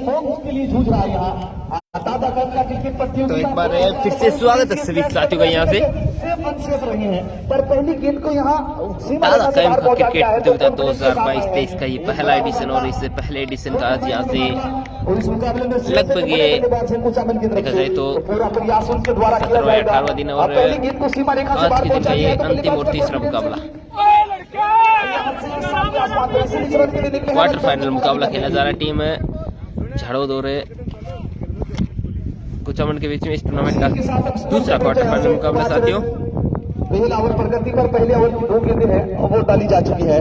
Holmes के लिए जूझ रहा है यहाँ दादा का क्रिकेट प्रतियोगिता। तो एक बार फिर से स्वागत है सभी साथियों का यहाँ से रहे हैं, पर पहली गेंद को यहाँ ताजा कैंप का क्रिकेट प्रतियोगिता 2022-23 का ये पहला एडिशन और इससे पहले एडिशन का आज यहाँ से लगभग ये देखा जाए तो 17वां-18वां दिन और आज के दिन का ये अंतिम और तीसरा मुकाबला क्वार्टर फाइनल मुकाबला खेला जा रहा है। टीम झाड़ोद और कुचामन के बीच में इस टूर्नामेंट का दूसरा क्वार्टर फाइनल मुकाबला साथियों। पहले ओवर प्रगति पर पहले ओवर की 2 गेंदें हैं और वो डाली जा चुकी है।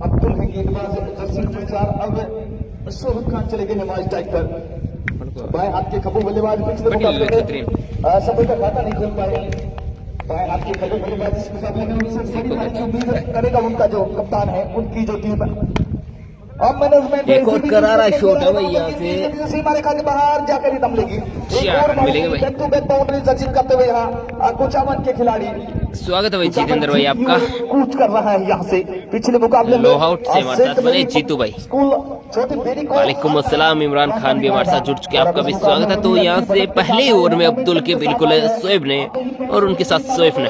अब्दुल है गेंदबाज जर्सी नंबर 4। अब सोहब खान चले गए मैच टाइप पर। बाएं हाथ के खब्बू बल्लेबाज पिछले मुकाबले में सभी का खाता नहीं खोल पाए। बाएं हाथ के खब्बू बल्लेबाज इस मुकाबले में उनसे बड़ी मैच की उम्मीद करेगा उनका जो कप्तान है, उनकी जो टीम। अब मैनेजमेंट एक और करारा शॉट है भाई यहाँ से सीमा रेखा के बाहर जाकर ही दम लेगी। मिलेगा भाई। Back to back boundary achieve करते हुए यहाँ कुचामन के खिलाड़ी। स्वागत है भाई जितेंद्र भाई आपका। कूच कर रहा है यहाँ से पिछले मुकाबले में। लो आउट से हमारे साथ बने जीतू भाई। वालेकुम अस्सलाम। इमरान खान भी हमारे साथ जुड़ चुके हैं, आपका भी स्वागत है। तो यहाँ से पहले ओवर में अब्दुल के बिल्कुल शोएब ने और उनके साथ शोएब ने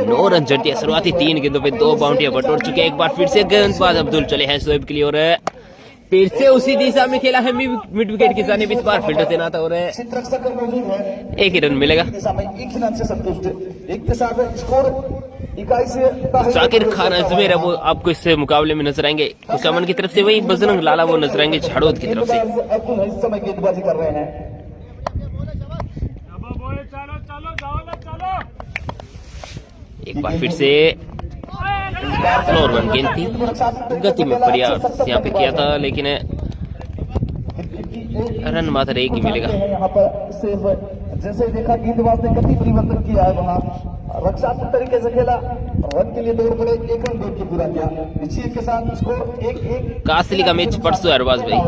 9 रन जड़ दिया। शुरुआती 3 गेंदों पे 2 बाउंड्रियां बटोर चुके हैं। एक बार फिर से गेंदबाज अब्दुल चले हैं शोएब के लिए और फिर से उसी दिशा में खेला है मिड विकेट की जानिब। इस बार फील्डर तैनात और एक ही रन मिलेगा। जाकिर खान अजमेर है वो आपको इस मुकाबले में नजर आएंगे। कुचामन की तरफ से वही बजरंग लाला वो नजर आएंगे झाड़ोद की तरफ से। गेंदबाजी कर रहे हैं। एक बार फिर से फ्लोर 1 गेंद थी, गति में प्रयास यहाँ पे किया था लेकिन रन मात्र एक ही मिलेगा। यहाँ पर सिर्फ जैसे देखा गेंदबाज ने गति परिवर्तन किया है, वहाँ रक्षात्मक तरीके से खेला, रन के लिए दौड़ पड़े, 1 रन दौड़ के पूरा किया। पिछले के साथ स्कोर 1-1। कासली का मैच परसों है अरबाज भाई।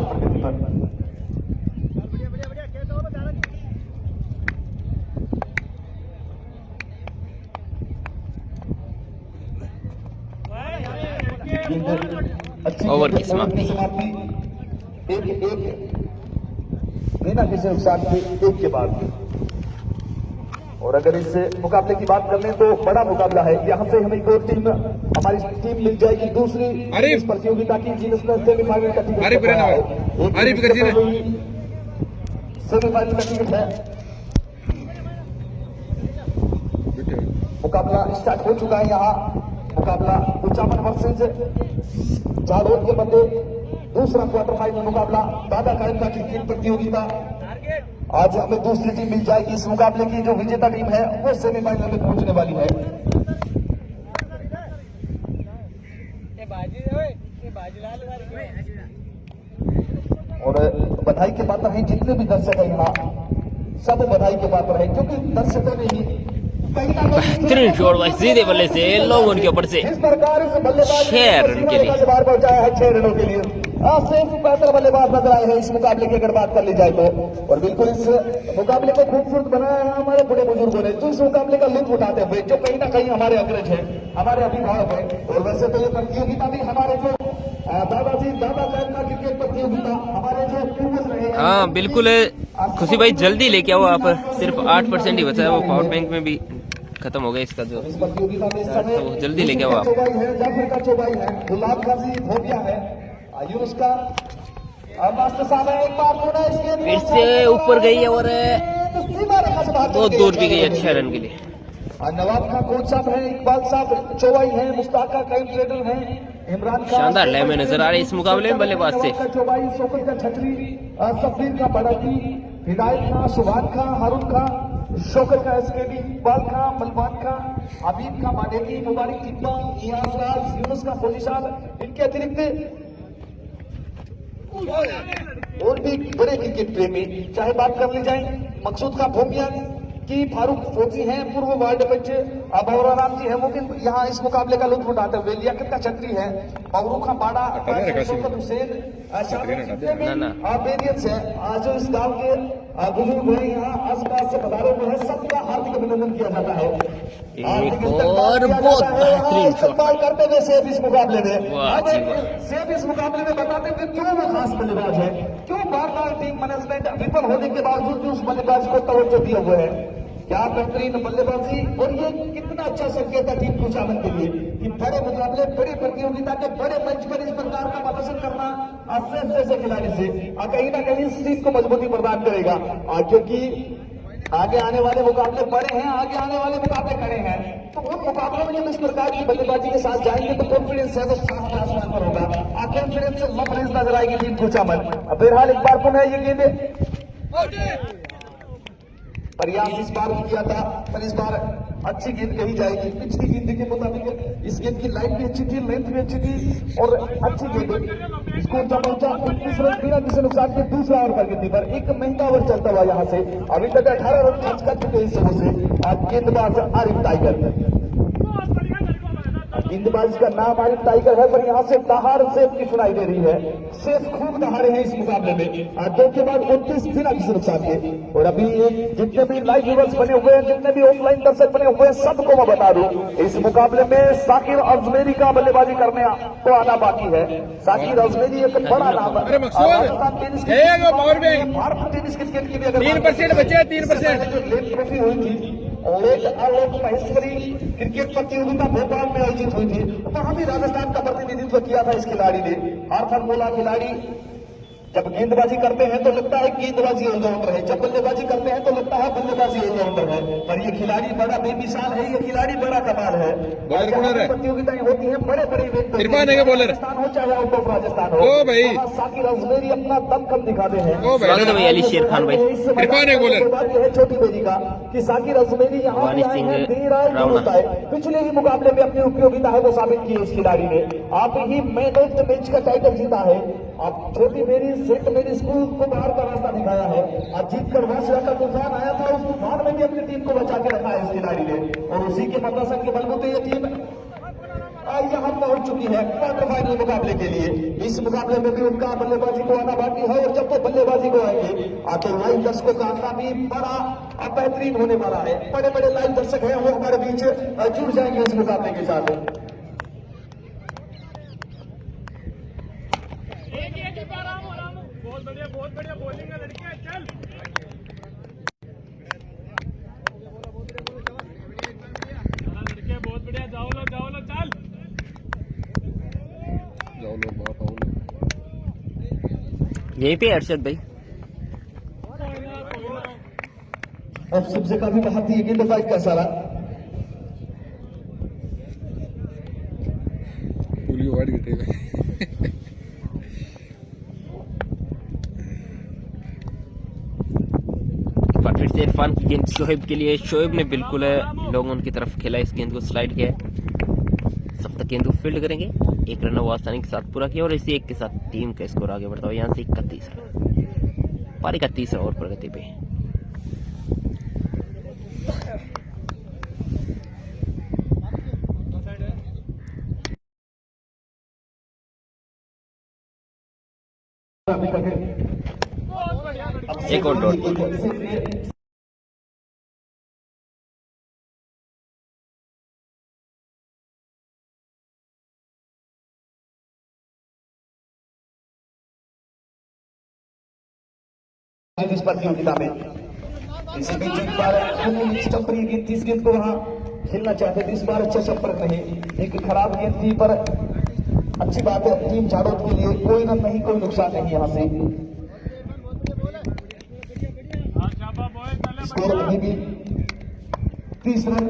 ओवर की समाप्ति 1-1 बिना किसी नुकसान के 1 के बाद। और अगर इस मुकाबले की बात कर लें तो बड़ा मुकाबला है। यहाँ से हमें 2 टीम हमारी टीम मिल जाएगी दूसरी इस प्रतियोगिता की जिसमें सेमीफाइनल का टिकट सेमीफाइनल का टिकट है। मुकाबला स्टार्ट हो चुका है। यहाँ मुकाबला कुचामन वर्सेस झाड़ोद के बदले दूसरा क्वार्टर फाइनल मुकाबला दादा कायम का क्रिकेट प्रतियोगिता। आज हमें दूसरी टीम मिल जाएगी। इस मुकाबले की जो विजेता टीम है वो सेमीफाइनल में पहुंचने वाली है। और बधाई के पात्र हैं जितने भी दर्शक हैं यहाँ, सब बधाई के पात्र हैं क्योंकि दर्शकों ने ही बेहतरीन शॉट भाई सीधे बल्ले से लोगों के ऊपर से 6 रन के लिए पहुंचाया है। 6 रनों के लिए सिर्फ 15 बल्लेबाज नजर आए हैं इस मुकाबले की अगर बात कर ली जाए तो। और बिल्कुल इस मुकाबले को खूबसूरत बनाया है हमारे बड़े बुजुर्गों ने, जो इस मुकाबले का लुत्फ उठाते हुए, जो कहीं ना कहीं हमारे अग्रज है, हमारे अभिभावक है। और वैसे तो ये प्रतियोगिता भी हमारे जो दादा का क्रिकेट प्रतियोगिता हमारे जो पूर्वज रहे। हाँ बिल्कुल खुशी भाई जल्दी लेके आओ आप। सिर्फ 8% ही बचा है, वो पावर बैंक में भी खत्म हो गया इसका जो, तो जल्दी लेके आओ आप। जाफर का चौबाई है, गुलाब गाजी धोबिया है, आयुष का मास्टर साहब है। एक बार फिर से ऊपर गई और बहुत दूर भी गई है 6 रन के लिए। नवाब का कोच साहब है, इकबाल साहब चौबाई है, मुस्ताका कैंप ट्रेडर है, इमरान खान शानदार लय में नजर आ रहे इस मुकाबले में बल्लेबाज से। चौबाई शोकत का छतरी, सफीर का बड़ाकी, हिदायत का, सुभान का, हारून का, शोकत का एसकेबी, इकबाल का, मलबान का, हबीब का, मानेकी, मुबारक टिप्पा, इयाज राज, यूनुस का फौजीशान। इनके अतिरिक्त और भी बड़े क्रिकेट प्रेमी, चाहे बात कर ली जाए मकसूद का भूमिया की, फारूक फौजी हैं, पूर्व वार्ड पंच अबौरा राम जी है, वो भी यहाँ इस मुकाबले का लुत्फ उठाते हुए। लियाकत का छतरी है, मवरू का बाड़ा, हुसैन, बेरियत है, जो इस गांव के बुजुर्ग है यहाँ आसपास से पधारे हुए हैं, सबका हार्दिक अभिनंदन किया जाता है। एक और बहुत बेहतरीन शॉट इस्तेमाल करते हुए सेब इस मुकाबले में, वाह अब जी वाह। सेब इस मुकाबले में बताते हुए क्यों वो खास बल्लेबाज है, क्यों बार बार टीम मैनेजमेंट विफल होने के बावजूद भी उस बल्लेबाज को तवज्जो दिए हुए है। क्या बेहतरीन बल्लेबाजी, और ये कितना अच्छा संकेत है टीम कुचामन के लिए कि बड़े मुकाबले, बड़ी प्रतियोगिता के बड़े मंच पर इस प्रकार का प्रदर्शन करना सेफ जैसे खिलाड़ी से कहीं ना कहीं इस टीम को मजबूती प्रदान करेगा, क्योंकि आगे आने वाले मुकाबले बड़े हैं, आगे आने वाले मुकाबले खड़े हैं, तो उन मुकाबलों में जब इस प्रकार की बल्लेबाजी के साथ जाएंगे तो कॉन्फिडेंस है तो साफ आसमान पर होगा, कॉन्फिडेंस से लबरेज नजर आएगी टीम कुचामन। बहरहाल एक बार पुनः ये गेंद प्रयास इस बार भी किया था, पर इस बार अच्छी गेंद कही जाएगी। पिछली गेंद के मुताबिक इस गेंद की लाइन भी अच्छी थी, लेंथ भी अच्छी थी और अच्छी गेंद। स्कोर जब पहुंचा 29 रन बिना किसी नुकसान के दूसरा ओवर पर गेंद पर एक महंगा ओवर चलता हुआ यहाँ से अभी तक 18 रन खर्च कर चुके हैं इस ओवर से गेंदबाज आरिफ टाइगर। गेंदबाज का नाम आरिफ टाइगर है, पर यहाँ से दहाड़ सेफ की सुनाई दे रही है। सेफ खूब दहाड़े हैं इस मुकाबले में, 2 के बाद 29 बिना किसी नुकसान के। और अभी जितने भी लाइव व्यूअर्स बने हुए हैं, जितने भी ऑफलाइन दर्शक बने हुए हैं, सबको मैं बता दूं इस मुकाबले में साकिर अजमेरी का बल्लेबाजी करने को आना बाकी है। साकिर अजमेरी एक बड़ा नाम है भारत टेनिस क्रिकेट की भी, अगर 3% बचे हैं, 3% जो लेट ट्रॉफी हुई थी आलोक महेश्वरी क्रिकेट प्रतियोगिता भोपाल में आयोजित हुई थी, वहां भी राजस्थान का प्रतिनिधित्व किया था इस खिलाड़ी ने। हर फॉर्मूला खिलाड़ी जब गेंदबाजी करते हैं तो लगता है गेंदबाजी ऑलराउंडर है, जब बल्लेबाजी करते हैं तो लगता है बल्लेबाजी ऑलराउंडर है, पर ये खिलाड़ी बड़ा बेमिसाल है, ये खिलाड़ी बड़ा कमाल है। प्रतियोगिताएं होती हैं, बड़े बड़े राजस्थान हो चाहे आउट ऑफ राजस्थान हो, साकिर अजमेरी अपना दमखम दिखाते हैं। स्वागत है भाई अली शेर खान भाई। है छोटी बेरी का कि साकिर अजमेरी यहाँ पे आए हैं, देर आए नहीं होता है। पिछले ही मुकाबले में अपनी उपयोगिता है वो साबित की है इस खिलाड़ी ने। आप ही मैन ऑफ द मैच का टाइटल जीता है, अब छोटी मेरी सेंट मेरी स्कूल को बाहर का रास्ता दिखाया है, आज जीतकर वहां का तूफान आया था, उस तूफान में भी अपनी टीम को बचा के रखा है इस खिलाड़ी ने, और उसी के प्रदर्शन के बलबूते ये टीम यहाँ पहुंच चुकी है क्वार्टर फाइनल मुकाबले के लिए। इस मुकाबले में भी उनका बल्लेबाजी को आना बाकी है, और जब वो बल्लेबाजी को आएंगे तो लाइव दर्शकों का आना भी बड़ा बेहतरीन होने वाला है। बड़े बड़े लाइव दर्शक हैं वो हमारे बीच जुड़ जाएंगे इस मुकाबले के साथ। बहुत बढ़िया बॉलिंग है लड़के, चल लड़के बहुत बढ़िया, जाओ लो चल यहीं पे अरशद भाई अब सबसे काफी बात थी गेंदबाज का सारा फिर से इरफान की गेंद शोएब के लिए। शोएब ने बिल्कुल लोगों की तरफ खेला, इस गेंद को स्लाइड किया, सब तक गेंद को फील्ड करेंगे। एक रन वो आसानी के साथ पूरा किया और इसी एक के साथ टीम का स्कोर आगे बढ़ता हुआ यहाँ से 31 रन, पारी का 30 ओवर प्रगति पे। एक और डॉट इस प्रतियोगिता में इसी बीच एक बार चंपरी गेंद, 30 गेंद को वहां खेलना चाहते थे, इस बार अच्छा संपर्क नहीं, एक खराब गेंद थी, पर अच्छी बात है टीम झाड़ों के लिए कोई रन नहीं, कोई नुकसान नहीं यहाँ से। स्कोर अभी भी 30 रन,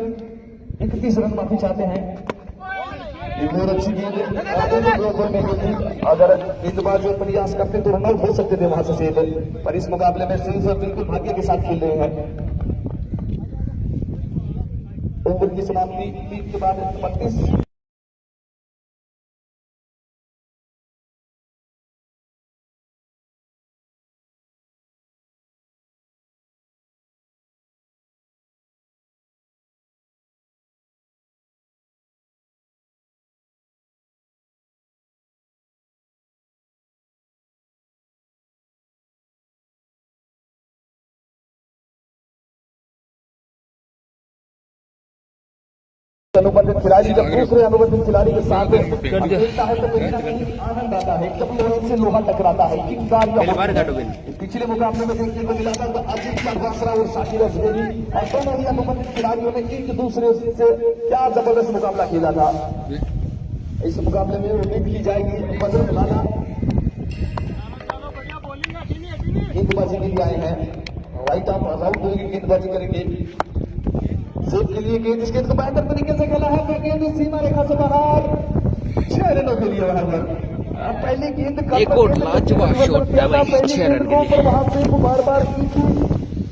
31 रन माफी चाहते हैं। एक और अच्छी गेंद अगर गेंदबाज प्रयास करते तो रन आउट हो सकते थे वहां से सेव, पर इस मुकाबले में सिर्फ बिल्कुल भाग्य के साथ खेल रहे हैं। ओवर की समाप्ति 3 के बाद 32 अनुबंधित खिलाड़ी जब दूसरे अनुबंधित खिलाड़ी के साथ खेलता है तो कहीं ना कहीं आनंद आता है, जब लोहे से लोहा टकराता है। पिछले मुकाबले में देखने को मिला था तो अजीत बासरा और साकिर अजमेरी और दोनों ही अनुबंधित खिलाड़ियों ने एक दूसरे से क्या जबरदस्त मुकाबला खेला था। इस मुकाबले में उम्मीद की जाएगी बजरंग लाला गेंदबाजी के लिए आए हैं, राइट आर्म आउट होगी, गेंदबाजी करेंगे सेफ के लिए। गेंद इस गेंद को बेहतर तरीके से खेला है, गेंद सीमा रेखा से बाहर 6 रनों के लिए वहां पर पहली गेंद एक और लाजवाब शॉट था भाई, 6 रन के लिए। वहां से बार बार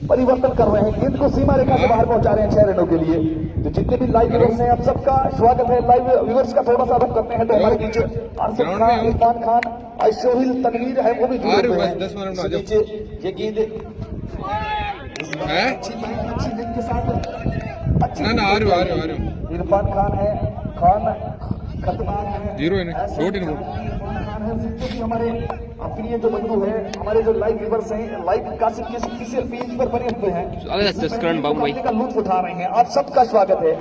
परिवर्तन कर रहे हैं, गेंद को सीमा रेखा से बाहर पहुंचा रहे हैं 6 रनों के लिए। तो जितने भी लाइव व्यूअर्स हैं आप सबका स्वागत है। लाइव व्यूअर्स का थोड़ा सा रुख करते हैं तो हमारे बीच आसिफ खान, इरफान खान, सोहिल, तनवीर है वो भी जुड़े हुए हैं नीचे। ये गेंद अच्छी गेंद के साथ अच्छी इरफान खान है, खान खतमान है, जीरो हमारे अपनी जो बंधु है, हमारे जो लाइव व्यूअर्स हैं, लाइव कासिम के ऑफिशियल पेज पर बने हुए हैं, का लुत्फ उठा रहे हैं, आप सबका स्वागत है।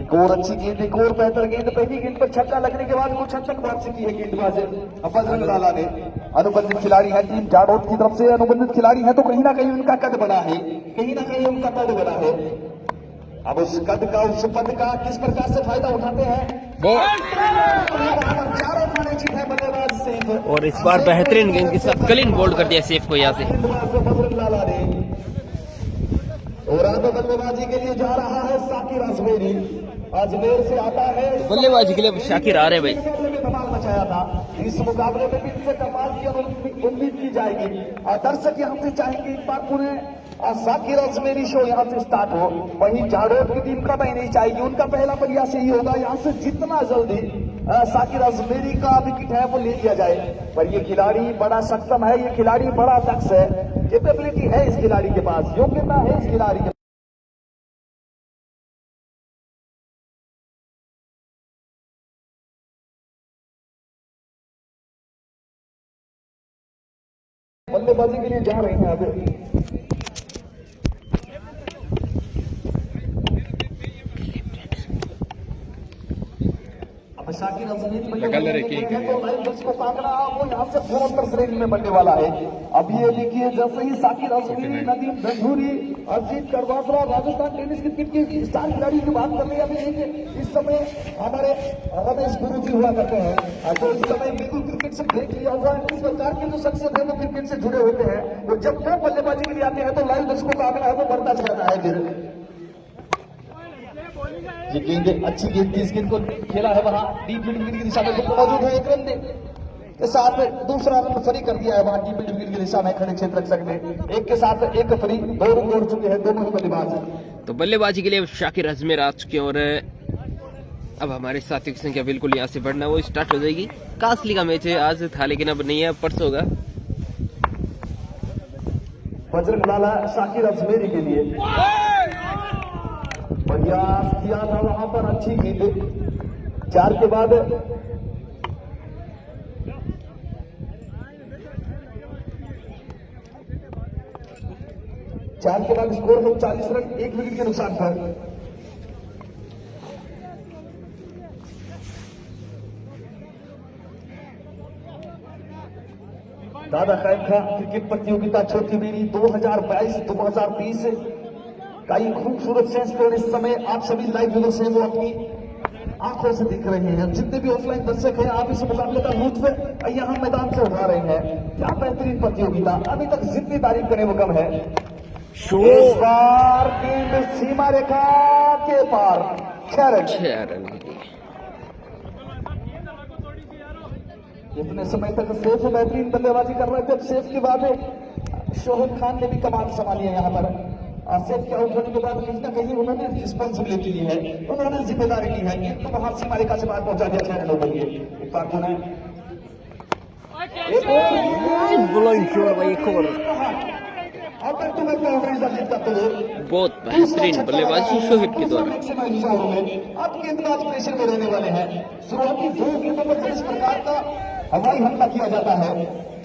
एक और अच्छी गेंद, एक और बेहतर गेंद, पहली गेंद पर छक्का लगने के बाद कुछ हद तक वापसी की है गेंदबाज बजरंग लाला ने। अनुबंधित खिलाड़ी है टीम जाडोद की तरफ से, अनुबंधित खिलाड़ी है तो कहीं ना कहीं उनका कद बड़ा है, कहीं ना कहीं उनका पद बड़ा है। अब उस कद का, उस पद का किस प्रकार से फायदा उठाते हैं चारों खाने चीज है बल्लेबाज सेफ। और इस बार बेहतरीन गेंद के साथ क्लीन बोल्ड कर दिया सेफ को यहाँ से बजरंग लाला ने। और अब बल्लेबाजी के लिए जा रहा है साकिर अजमेरी, अजमेर से आता है बल्लेबाजी के लिए शाकिर आ रहे भाई। कमाल मचाया था इस मुकाबले में भी इनसे कमाल की उम्मीद की जाएगी। दर्शक यहाँ से चाहेंगे एक बार पुनः साकिर अजमेरी शो यहाँ से स्टार्ट हो। वहीं जाडोद की टीम का नहीं चाहेगी, उनका पहला प्रयास यही होगा यहाँ से जितना जल्दी साकिर अजमेरी का विकेट है वो ले लिया जाए। पर ये खिलाड़ी बड़ा सक्षम है, ये खिलाड़ी बड़ा दक्ष है, कैपेबिलिटी है इस खिलाड़ी के पास, योग्यता है इस खिलाड़ी के। बल्लेबाजी के लिए जा रहे हैं अब साकिर अजमेरी को कांगड़ा वो यहाँ से 74 श्रेणी में बनने वाला है। अब ये देखिए जैसे ही साकिर अजमेरी, नदीम धंधूरी, अजीत करवासरा, राजस्थान टेनिस क्रिकेट के स्टार खिलाड़ी की बात कर रहे हैं। अभी देखिए इस समय हमारे रमेश गुरु जी हुआ करते हैं तो इस समय बिल्कुल क्रिकेट से ब्रेक लिया हुआ है। इस प्रकार के जो शख्सियत है वो क्रिकेट से जुड़े होते हैं, वो जब वो बल्लेबाजी के लिए आते हैं तो लाइव दर्शकों का आंकड़ा है वो बढ़ता चलता है। फिर ये गेंद अच्छी गेंद थी, इस गेंद को खेला है वहां डीप मिड विकेट की दिशा में मौजूद है, एक रन के साथ दूसरा रन फ्री कर दिया है वहां डीप मिड विकेट की दिशा में खड़े क्षेत्र रक्षक ने। एक के साथ एक फ्री, 2 रन जोड़ चुके हैं दोनों ही बल्लेबाज। तो बल्लेबाजी के लिए शाकिर अजमेर आ चुके हैं और अब हमारे साथियों की संख्या बिल्कुल यहाँ से बढ़ना वो स्टार्ट हो जाएगी। कासली का मैच है आज था लेकिन अब नहीं है, परसों होगा। बजरंग लाला शाकिर अजमेरी के लिए प्रयास किया था वहां पर, अच्छी गेंद 4 के बाद स्कोर है 40 रन 1 विकेट के नुकसान पर। दादा खान का क्रिकेट प्रतियोगिता चौथी बेरी 2022-2030 का ये खूबसूरत सेंस इस समय आप सभी लाइव व्यूअर्स हैं वो अपनी आंखों से दिख रहे हैं। जितने भी ऑफलाइन दर्शक हैं आप इस मुकाबले का लुत्फ यहाँ मैदान से उठा रहे हैं। क्या बेहतरीन प्रतियोगिता, अभी तक जितनी तारीफ करें वो कम है। इस बार गेंद सीमा रेखा के पार 6 रन। इतने समय तक सेफ बेहतरीन बल्लेबाजी कर रहे थे, सेफ के बाद शोहब खान ने भी कमान संभाली है यहाँ पर। सेफ के आउट होने के बाद कहीं ना कहीं उन्होंने रिस्पॉन्सिबिलिटी ली है, उन्होंने जिम्मेदारी ली है कि तो वहां सीमा रेखा से बाहर पहुंचा दिया 6 रनों के लिए। एक बार पुनः और बैक टू बैक बाउंड्रीज अर्जित करते हुए बहुत बेहतरीन बल्लेबाजी शोहिब के द्वारा। अब गेंदबाज प्रेशर में रहने वाले हैं। शुरुआती 2 गेंदों पर जिस प्रकार का हवाई हमला किया जाता है,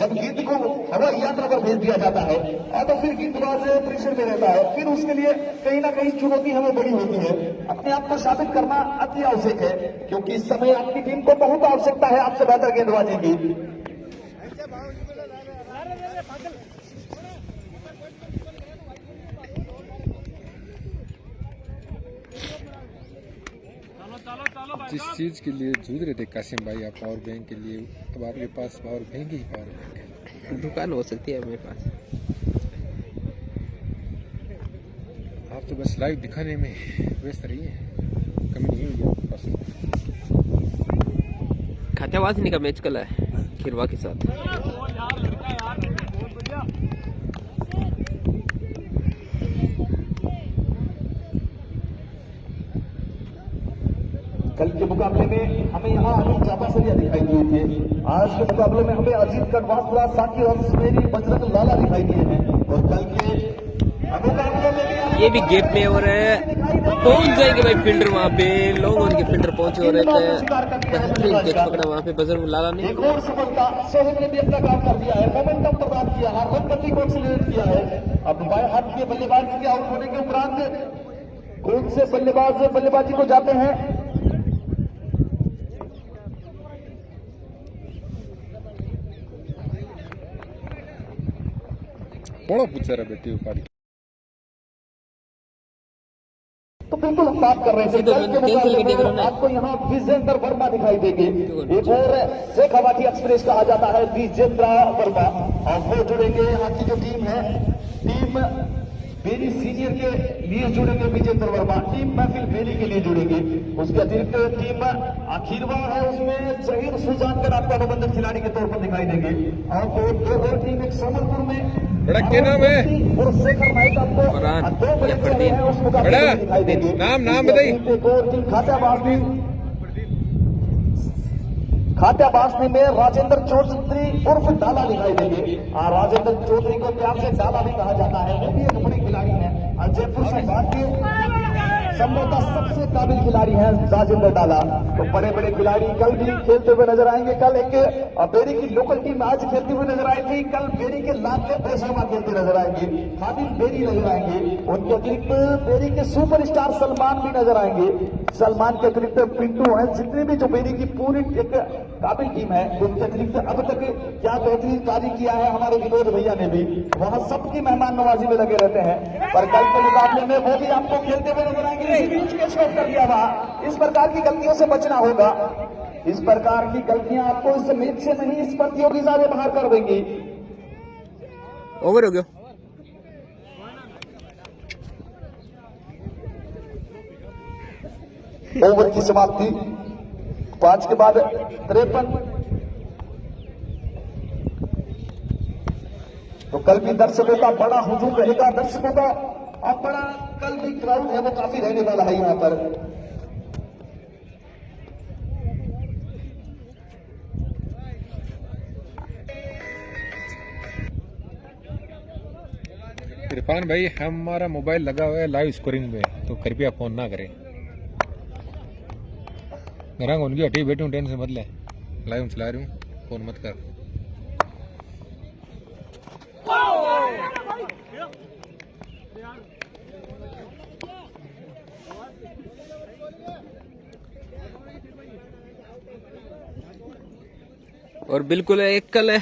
जब गेंद को हवाई यात्रा पर भेज दिया जाता है और तो फिर गेंदबाज प्रेशर में रहता है, फिर उसके लिए कहीं ना कहीं चुनौती हमें बड़ी होती है। अपने आप को साबित करना अति आवश्यक है, क्योंकि इस समय आपकी टीम को बहुत आवश्यकता है आपसे बेहतर गेंदबाजी की। जिस चीज के लिए जूझ रहे थे कासिम भाई, आप पावर बैंक के लिए, अब आपके पास पावर बैंक ही पावर बैंक है। दुकान हो सकती है मेरे पास। आप तो बस लाइव दिखाने में व्यस्त रही है, कमी नहीं हुई आपके पास। खात्यावासिनी का मैच कल है खिरवा के साथ। कल के मुकाबले में हमें यहाँ अनिल चापासरिया दिखाई दिए थे। आज के मुकाबले में हमें अजीत कटवासला, साकिर और सुमेरी, बजरंग लाला दिखाई दिए हैं। और कल के मुकाबले में ये भी गेप में और पहुंच जाएंगे भाई फील्डर वहाँ पे। लोग उनके फील्डर पहुंचे हो रहे थे। बेहतरीन कैच पकड़ा वहाँ पे बजरंग लाला ने। एक और सफलता सोहेब ने भी अपना काम कर दिया है, मोमेंटम प्रदान किया है, रन गति को एक्सीलरेट किया है। अब बाएं हाथ के बल्लेबाज के आउट होने के उपरांत कौन से बल्लेबाज बल्लेबाजी को जाते हैं। बड़ा पूछा रहा बेटी उपाधि। तो बिल्कुल हम बात कर रहे थे कल के मुकाबले में आपको यहाँ विजेंद्र वर्मा दिखाई देंगे। एक और शेखावाटी एक्सप्रेस कहा जाता है विजेंद्र वर्मा, और वो जुड़ेंगे यहाँ की जो टीम है, टीम बेरी सीनियर के लिए जुड़ेंगे विजेंद्र वर्मा, टीम महफिल बेरी के लिए जुड़ेंगे। उसके अतिरिक्त टीम आखिरवा है, उसमें जहीर सुजान का आपको अनुबंधित खिलाड़ी के तौर पर दिखाई देंगे। और दो और टीम, एक समरपुर में बड़ा क्या नाम है? और शेखर नाइक आपको दो बड़े चेहरे हैं उस मुकाबले में दिखाई देंगे। नाम बताइए। और टीम खात्याबासनी में राजेंद्र चौधरी उर्फ डाला दिखाई देंगे। राजेंद्र चौधरी को प्यार से डाला भी कहा जाता है, वो भी एक बड़े खिलाड़ी हैं। जयपुर संभाग के संभवतः सबसे काबिल खिलाड़ी हैं राजेंद्र डाला। तो बड़े बड़े खिलाड़ी कल भी खेलते हुए नजर आएंगे। कल एक बेरी की लोकल टीम आज खेलती हुई नजर आई थी, कल बेरी के लाख के पेशवा खेलते नजर आएंगे, काबिल बेरी नजर आएंगे। उनके अतिरिक्त बेरी के सुपरस्टार सलमान भी नजर आएंगे। सलमान के अतिरिक्त पिंटू है, जितने भी जो बेरी की पूरी एक काबिल टीम है, उनके अतिरिक्त अब तक क्या बेहतरीन कार्य किया है हमारे विनोद भैया ने भी, वहां सबकी मेहमान नवाजी में लगे रहते हैं। पर कल के मुकाबले में वो भी आपको खेलते हुए नजर आएंगे। बीच के शॉट कर दिया वहां। इस प्रकार की गलतियों से बचना होगा। इस प्रकार की गलतियां आपको इस मैच से नहीं, इस प्रतियोगिता से बाहर कर देंगी। ओवर हो गया। ओवर की समाप्ति 5 के बाद 53। तो कल भी दर्शकों का बड़ा हुजूम रहेगा, दर्शकों का अब बड़ा कल भी क्राउड है वो काफी रहने वाला है यहाँ पर। इरफान भाई, हमारा मोबाइल लगा हुआ है लाइव स्कोरिंग में, तो कृपया फोन ना करें। घरांग उनकी हटी बैठी हूँ, टेंशन मत ले, लाइव चला रही हूँ, फोन मत कर। और बिल्कुल एक कल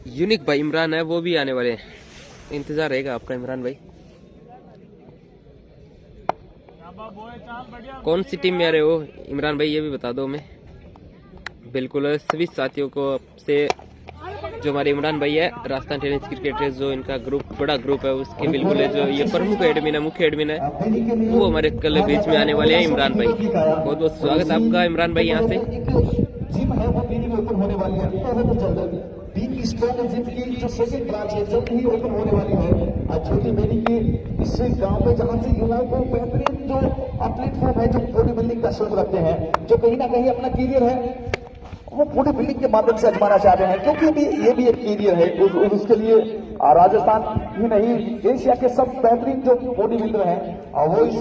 यूनिक भाई इमरान है, वो भी आने वाले हैं। इंतजार रहेगा आपका इमरान भाई। कौन सी टीम में आ रहे हो इमरान भाई, ये भी बता दो हमें। बिल्कुल सभी साथियों को से जो हमारे इमरान भाई है, राजस्थान टेनिस क्रिकेटर्स जो इनका ग्रुप बड़ा ग्रुप है, उसके बिल्कुल जो ये प्रमुख एडमिन है, मुख्य एडमिन है, वो हमारे कल बीच में आने वाले हैं इमरान भाई। बहुत बहुत स्वागत आपका इमरान भाई यहाँ से। जिम है वो बेरी में ओपन होने वाली है, तो जल्द बीन स्ट्रॉन्ग जिम की जो सेकंड ब्रांच है जल्द ही ओपन होने वाली है। आज छोटी बेरी के इस गांव में जहां से युवाओं को बेहतरीन जो प्लेटफॉर्म है, जो बॉडी बिल्डिंग का शौक रखते हैं, जो कहीं ना कहीं अपना करियर है वो बॉडी बिल्डिंग के माध्यम से आजमाना चाहते हैं, क्योंकि ये भी एक करियर है। उसके लिए राजस्थान ही नहीं एशिया के सब बेहतरीन जो बॉडी बिल्डर हैं और वो इस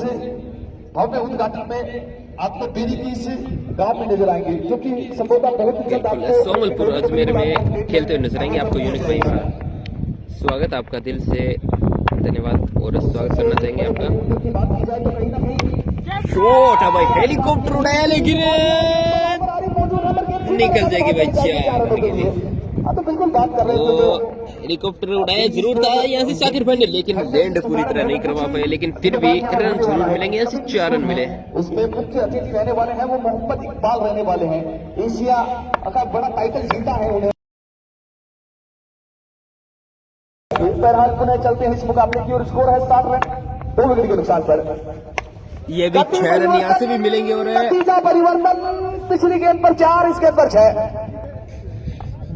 भव्य उद्घाटन में आपको बेरी की इस गांव में नजर आएंगे जो कि संभवतः बहुत ही जल्द बिल्कुल आपको सोमलपुर अजमेर में खेलते हुए नजर आएंगे आपको। यूनिक भाई का स्वागत, आपका दिल से धन्यवाद और स्वागत करना चाहेंगे आपका। की बात की जाए तो कहीं ना कहीं शॉट है भाई, हेलीकॉप्टर उड़ाया लेकिन निकल जाएगी भाई 4 रन के लिए। हाँ तो बिल्कुल बात कर रहे थे तो जो हेलीकॉप्टर उड़ाया जरूर था यहाँ से शाकिर भाई ने, लेकिन लैंड पूरी तरह नहीं करवा पाए, लेकिन फिर भी रन जरूर मिलेंगे। यहाँ से 4 रन मिले। उसमें मुख्य अतिथि रहने वाले हैं वो मोहम्मद इकबाल रहने वाले हैं। एशिया का बड़ा टाइटल जीता है उन्हें। बहरहाल पुनः चलते हैं इस मुकाबले की और स्कोर है 7 रन 2 विकेट के नुकसान पर। ये भी 6 रन यहाँ से भी मिलेंगे और नतीजा परिवर्तन पिछली गेंद पर 4 इस गेंद पर 6।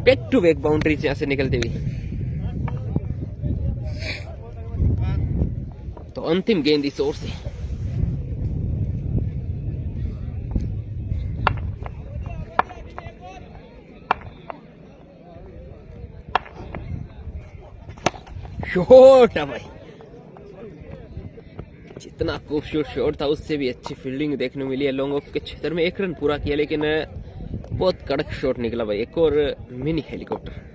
बैक टू बैक बाउंड्री यहाँ से निकलते हुए। तो अंतिम गेंद इस ओर से शॉट है भाई, जितना खूबसूरत शॉट था उससे भी अच्छी फील्डिंग देखने मिली है। लॉन्ग ऑफ के क्षेत्र में 1 रन पूरा किया, लेकिन बहुत कड़क शॉट निकला भाई। एक और मिनी हेलीकॉप्टर।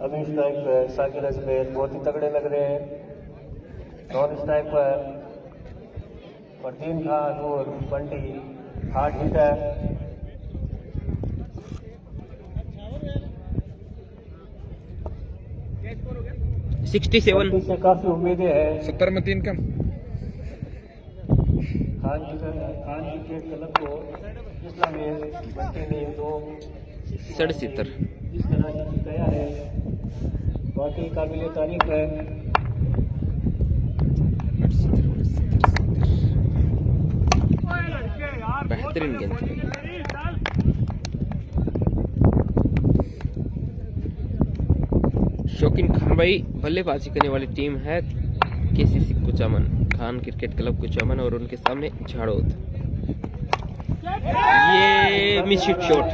अभी स्ट्राइक पर साकिर अजमेर बहुत ही तगड़े लग रहे हैं। नॉन स्ट्राइक पर फरदीन खान और बंटी हार्ड हिटर। 67 से काफी उम्मीदें हैं। 70 में 3 कम। खान की के क्लब को इस्लामी बंटी ने 2 67 जिस तरह से जिताया है वाकई काबिल तारीफ है। बेहतरीन गेंद। शौकीन खान भाई बल्लेबाजी करने वाली टीम है KCC Kuchaman, Khan cricket club Kuchaman, और उनके सामने झाड़ोद। ये मिस हिट शॉट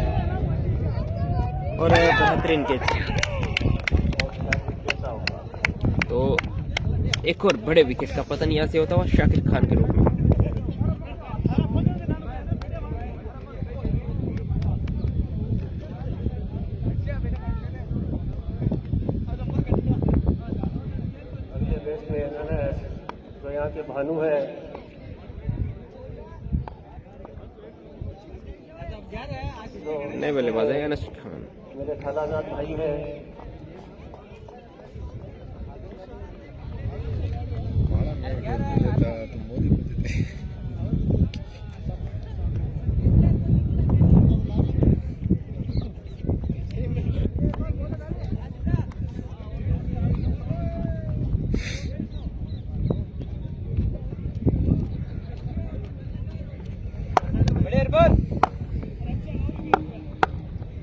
और बेहतरीन कैच। तो एक और बड़े विकेट का पतन यहाँ से होता हुआ शाकिर खान के रूप में। अगले मैच में अनस जो यहाँ के भानु है नए बल्लेबाज है अनस खान। मेरे खालाजाद भाई है। भाड़ा मेरा खेल देता तो मोदी को देते।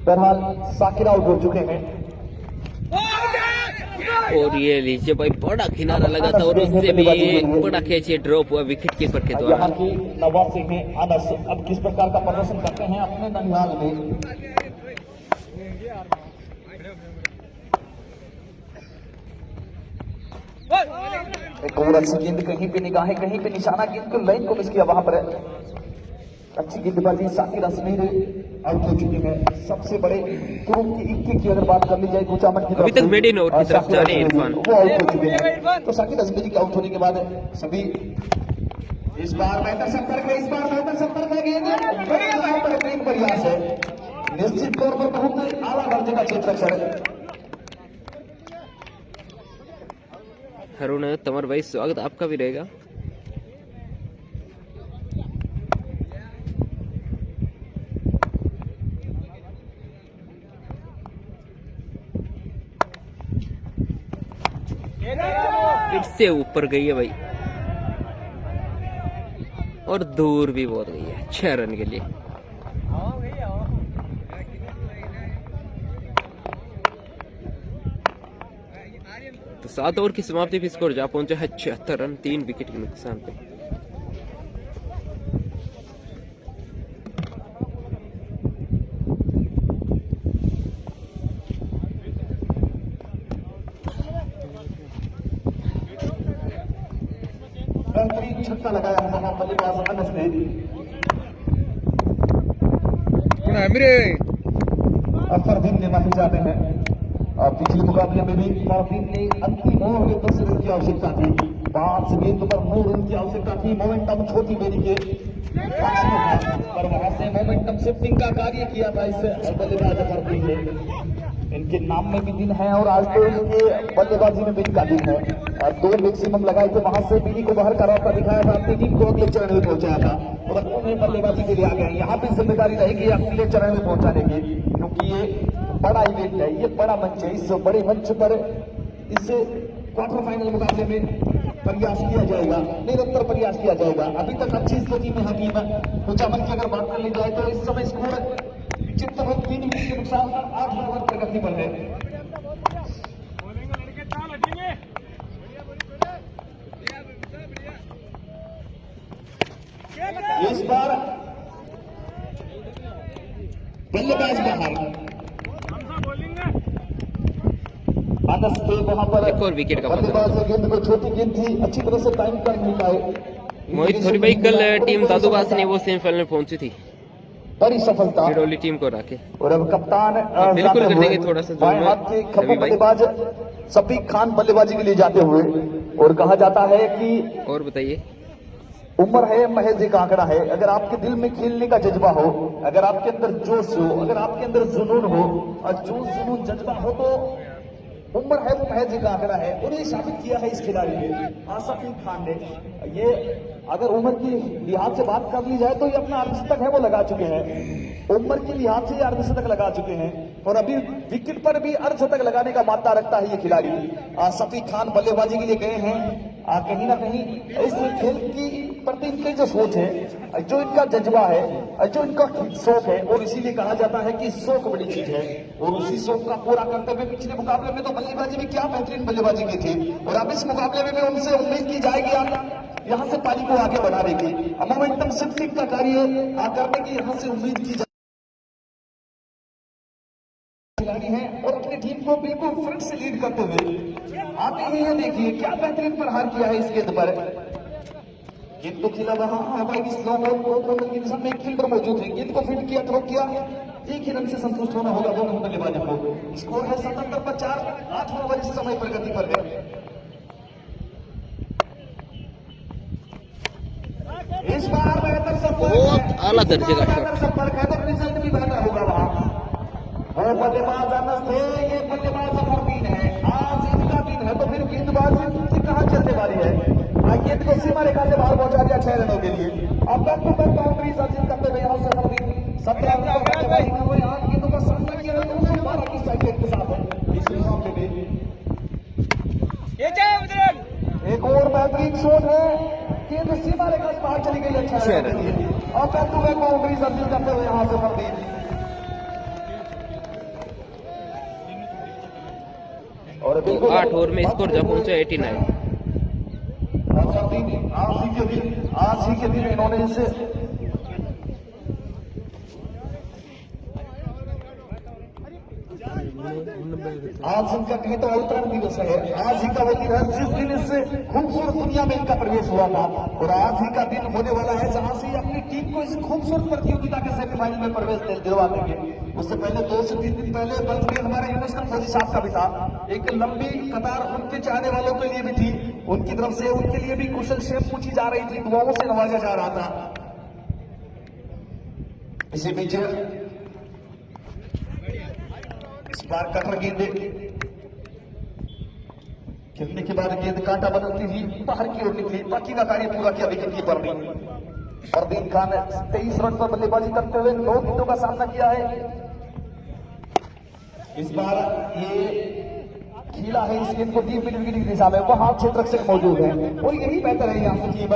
बहरहाल साकिर आउट हो चुके हैं। और ये लीजिए भाई बड़ा किनारा लगा था और उससे भी बड़ा कैच ड्रॉप हुआ विकेट कीपर के द्वारा। यहाँ की नवाज सिंह है अनस अब किस प्रकार का प्रदर्शन करते हैं अपने ननिहाल में। एक और अच्छी गेंद, कहीं पे निगाहें कहीं पे निशाना, गेंद को लाइन को मिस किया वहां पर। अच्छी गेंदबाजी, साकिर अजमेर आउट हो चुके हैं। सबसे बड़े ग्रुप की इक्के की अगर बात कर ली जाए कुचामन की अभी तक मेड इन ओवर की तरफ जा रहे हैं इरफान। वो आउट हो चुके हैं। तो साकिर अजमेरी के आउट होने के बाद सभी इस बार बेहतर संपर्क है, इस बार बेहतर संपर्क है। गेंद बेहतरीन प्रयास है, निश्चित तौर पर बहुत आला दर्जे का क्षेत्ररक्षण है। हरुण तमर भाई स्वागत आपका भी रहेगा। फिर से ऊपर गई है भाई और दूर भी बहुत गई है 6 रन के लिए। 7 ओवर की समाप्ति पे स्कोर जा पहुंचा है 76 रन 3 विकेट के नुकसान पे। बेहतरीन छक्का लगाया वहां बल्लेबाज अनस ने। फरदीन ने माफी चाहते हैं। पिछले मुकाबले में भी फरदीन ने अंतिम ओवर में 10 रन की आवश्यकता थी। 5 गेंद पर 9 रन की आवश्यकता थी। मोमेंटम छोटी बेरी के पर वहां से मोमेंटम शिफ्टिंग का कार्य किया था इस बल्लेबाज फरदीन ने। इनके नाम में भी दिन है और आज तो इनके बल्लेबाजी में भी इनका दिन है। और 2 मैक्सिमम लगाए थे, वहां से बिनी को बाहर का रास्ता दिखाया था, अपनी टीम को अगले चरण में पहुंचाया था और उन्हें बल्लेबाजी के लिए आ गए। यहाँ भी जिम्मेदारी रहेगी अगले चरण में पहुंचाने की, क्योंकि ये बड़ा इवेंट है, ये बड़ा मंच है। इस बड़े मंच पर इस क्वार्टर फाइनल मुकाबले में प्रयास किया जाएगा, निरंतर प्रयास किया जाएगा। अभी तक अच्छी स्थिति में है टीम। कुचामन की अगर बात कर ली जाए तो इस समय स्कोर 3 विकेट के नुकसान 8 ओवर प्रगति पर है। इस बार बल्लेबाज बाहर अनस थे वहां पर। एक और विकेट का बल्लेबाज गेंद को छोटी गेंद थी, अच्छी तरह से टाइम कर नहीं पाए। मोहित थोड़ी भाई कल टीम दादूबास ने वो सेमीफाइनल में पहुंची थी, बड़ी सफलता बिरौली टीम को राके। और अब कप्तान बिल्कुल कर देंगे थोड़ा सा बाएं हाथ के खब्बा बल्लेबाज सफीक खान बल्लेबाजी के लिए जाते हुए। और कहा जाता है कि और बताइए, उम्र है महज एक आंकड़ा है। अगर आपके दिल में खेलने का जज्बा हो, अगर आपके अंदर जोश हो, अगर आपके अंदर जुनून हो और जोश जुनून जज्बा हो तो उम्र है वो महज एक आंकड़ा है। और ये साबित किया है इस खिलाड़ी ने, सफीक खान ने। ये अगर उम्र की लिहाज से बात कर ली जाए तो ये अपना अर्धशतक है वो लगा चुके हैं। उम्र के लिहाज से ये अर्धशतक लगा चुके हैं और अभी विकेट पर भी अर्धशतक लगाने का मादा रखता है ये खिलाड़ी। सफीक खान बल्लेबाजी के लिए गए हैं। कहीं ना कहीं इस खेल की प्रति इनकी जो सोच है, जो इनका जज्बा है, जो इनका शौक है, और इसीलिए कहा जाता है कि शौक बड़ी चीज है। और उसी शौक का पूरा करते हुए पिछले मुकाबले में तो बल्लेबाजी में क्या बेहतरीन बल्लेबाजी की थी और अब इस मुकाबले में उनसे उम्मीद की जाएगी यहाँ से पारी को आगे बढ़ाने की, मोमेंटम शिफ्टिंग का कार्य करने की यहाँ से उम्मीद की जाए खिलाड़ी हैं और अपनी टीम को बिल्कुल फ्रंट से लीड करते हुए आते ही है। देखिए क्या बेहतरीन प्रहार किया है इस गेंद पर। गेंद को खिला वहां में एक फील्डर मौजूद है, गेंद को फील्ड किया, थ्रो किया, एक ही रन से संतुष्ट होना होगा दोनों बल्लेबाजों को। स्कोर है 77 पर 4, 8 ओवर इस समय प्रगति पर है। इस बार बेहतर बहुत आला दर्जे का शॉट। संपर्क है तो रिजल्ट भी बेहतर होगा वहां। वो बल्लेबाज अनस थे, ये बल्लेबाज फरदीन है। आज इनका दिन है तो फिर गेंदबाजी कहां चलने वाली है। गेंद को सीमा रेखा से बाहर पहुंचा दिया 6 रनों के लिए। अब बैक टू बैक बाउंड्रीज हासिल करते हुए यहाँ से फरदीन 17 रन का बल्लेबाजी में वो 8 गेंदों का सामना किया है 212 की स्ट्राइक रेट के साथ है इस मुकाबले में। एक और बेहतरीन शॉट है, गेंद सीमा रेखा से बाहर चली गई है 6 रनों के लिए। और बैक टू बैक बाउंड्रीज हासिल करते हुए यहाँ से फरदीन। और 8 ओवर में स्कोर जब पहुंचा 89। आज ही के दिन इन्होंने इसे आज इनका कहीं तो अवतरण दिवस है। आज ही का वो दिन है जिस दिन इससे खूबसूरत दुनिया में इनका प्रवेश हुआ था और आज ही का दिन होने वाला है जहां से अपनी टीम को इस खूबसूरत प्रतियोगिता के सेमीफाइनल में प्रवेश दिलवा देंगे। उससे पहले 2 से 3 दिन पहले बर्थडे हमारे यूनिवर्सल फौजी साहब का भी था। एक लंबी कतार उनके चाहने वालों के लिए भी थी, उनकी तरफ से उनके लिए भी कुशल क्षेम पूछी जा रही थी, दुआओं से नवाजा जा रहा था। इसी बीच इस बार कटर गेंद खेलने के बाद गेंद कांटा बदलती हुई बाहर की ओर निकली, बाकी का कार्य पूरा किया विकेट कीपर ने। फरदीन खान 23 रन पर बल्लेबाजी करते हुए 9 गेंदों का सामना किया है। इस बार ये खीला है इस गेंद को डीप मिड विकेट की दिशा में, वहां क्षेत्र रक्षक मौजूद है और यही बेहतर है यहाँ से टीम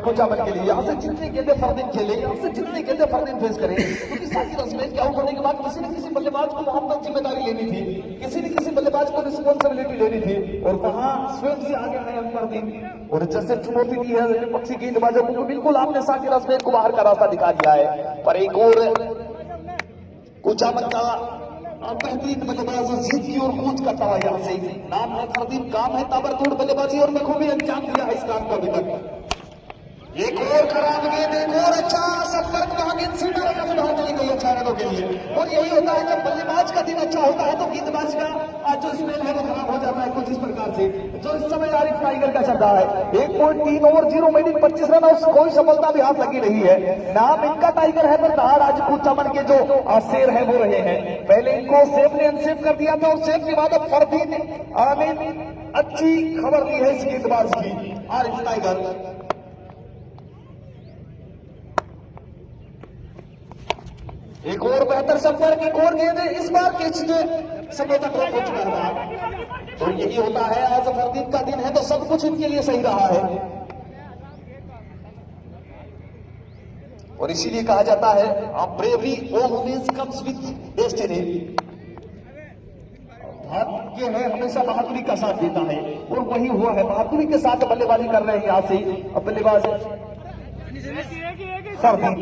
खुचामन के लिए। यहाँ से जितनी गेंदें फरदीन खेले, यहाँ से जितनी गेंदें फरदीन फेस करें, क्योंकि साकिब अजमेर के आउट होने के बाद किसी न किसी बल्लेबाज को वहां पर जिम्मेदारी लेनी थी, किसी न किसी बल्लेबाज को रिस्पॉन्सिबिलिटी लेनी थी और वहां स्वयं से आगे आए फरदीन और जैसे चुनौती दी है विपक्षी गेंदबाजों को, बिल्कुल आपने साकिब अजमेर को बाहर का रास्ता दिखा दिया है। पर एक और कुचामन का बेहतरीन बल्लेबाज जीत की ओर कूच करता हुआ यहाँ से, नाम है फरदीन, काम है ताबड़तोड़ बल्लेबाजी और बखूबी अंजाम दिया है इस काम को अभी तक। एक और खराब गेंद, एक और अच्छा संपर्क, वहां गेंद सीधा रखा सुधार चली गई 6 रनों के लिए। और यही होता है जब बल्लेबाज का दिन अच्छा होता है तो गेंदबाज का आज जो स्पेल है वो खराब हो जाता है कुछ इस प्रकार से, जो इस समय आरिफ टाइगर का चल रहा है। 1.3 ओवर 0 मिनट 25 रन और कोई सफलता भी हाथ लगी नहीं है। नाम इनका टाइगर है पर दहाड़ आज कुचामन के जो शेर है वो रहे हैं। पहले इनको सेफ ने अनसेफ कर दिया था और सेफ के बाद अब फरदीन आमिर अच्छी खबर ली है इस गेंदबाज की आरिफ टाइगर। एक और बेहतर संपर्क, एक और गेंद, इस बार कैच समय तक ड्रॉप हो चुका था और यही होता है आज फरदीन का दिन है तो सब कुछ इनके लिए सही रहा है और इसीलिए कहा जाता है bravery always comes with destiny. भाग्य है हमेशा बहादुरी का साथ देता है और वही हुआ है, बहादुरी के साथ बल्लेबाजी कर रहे हैं यहाँ से अब बल्लेबाज फरदीन।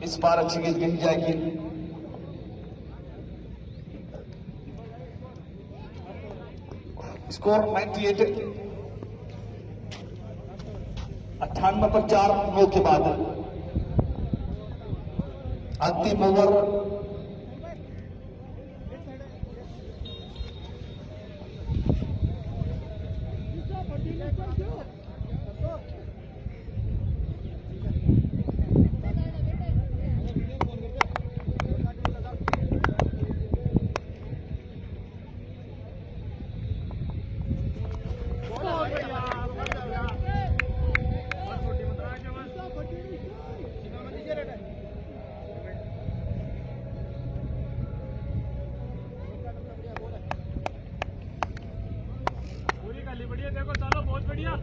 इस बार अच्छी गेंद खेली जाएगी। स्कोर 98, 98 पर 4 रनों के बाद अंतिम ओवर बढ़िया, देखो चलो बहुत बढ़िया।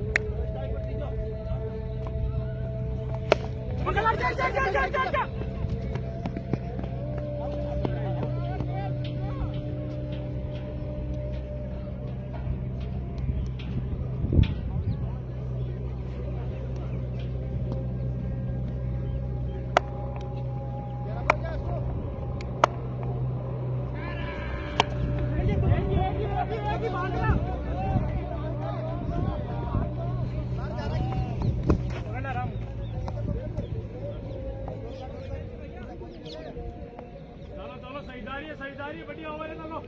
सहीदारी बढ़िया ओवर है दोनों।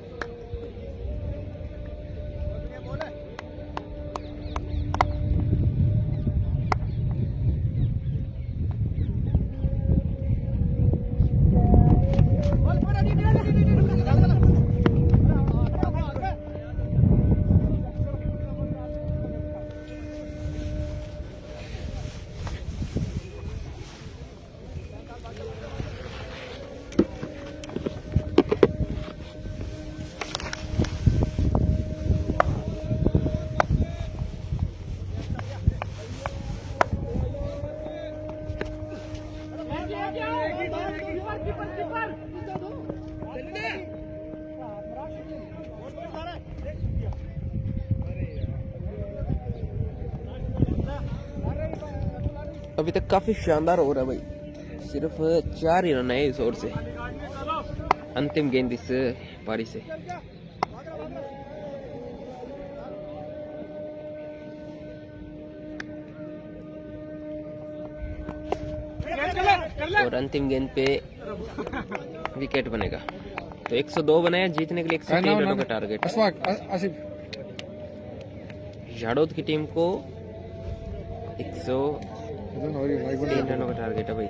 अभी तक काफी शानदार हो रहा है भाई, सिर्फ 4 ही रन है इस ओवर से। अंतिम गेंद इस पारी से। और अंतिम गेंद पे विकेट बनेगा तो 102 बनाया जीतने के लिए 103 रनों का टारगेट। झाड़ोद की टीम को 103 रनों का टारगेट है भाई।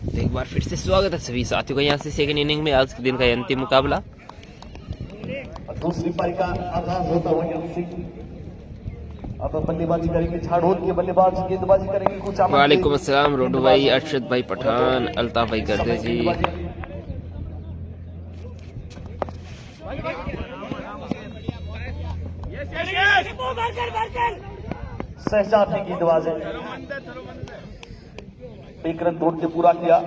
तो एक बार फिर से स्वागत है सभी साथियों का यहाँ से सेकंड इनिंग में आज के दिन का ये अंतिम मुकाबला। दूसरी पारी का आगाज होता हुआ यहाँ से अब बल्लेबाजी करेंगे झाड़ोल के बल्लेबाज, गेंदबाजी करेंगे कुछ वालेकुम अस्सलाम रोडू भाई, अरशद भाई पठान, अल्ताफ भाई गर्दे जी। शहजाद ने गेंदबाज है, एक रन दौड़ के पूरा किया।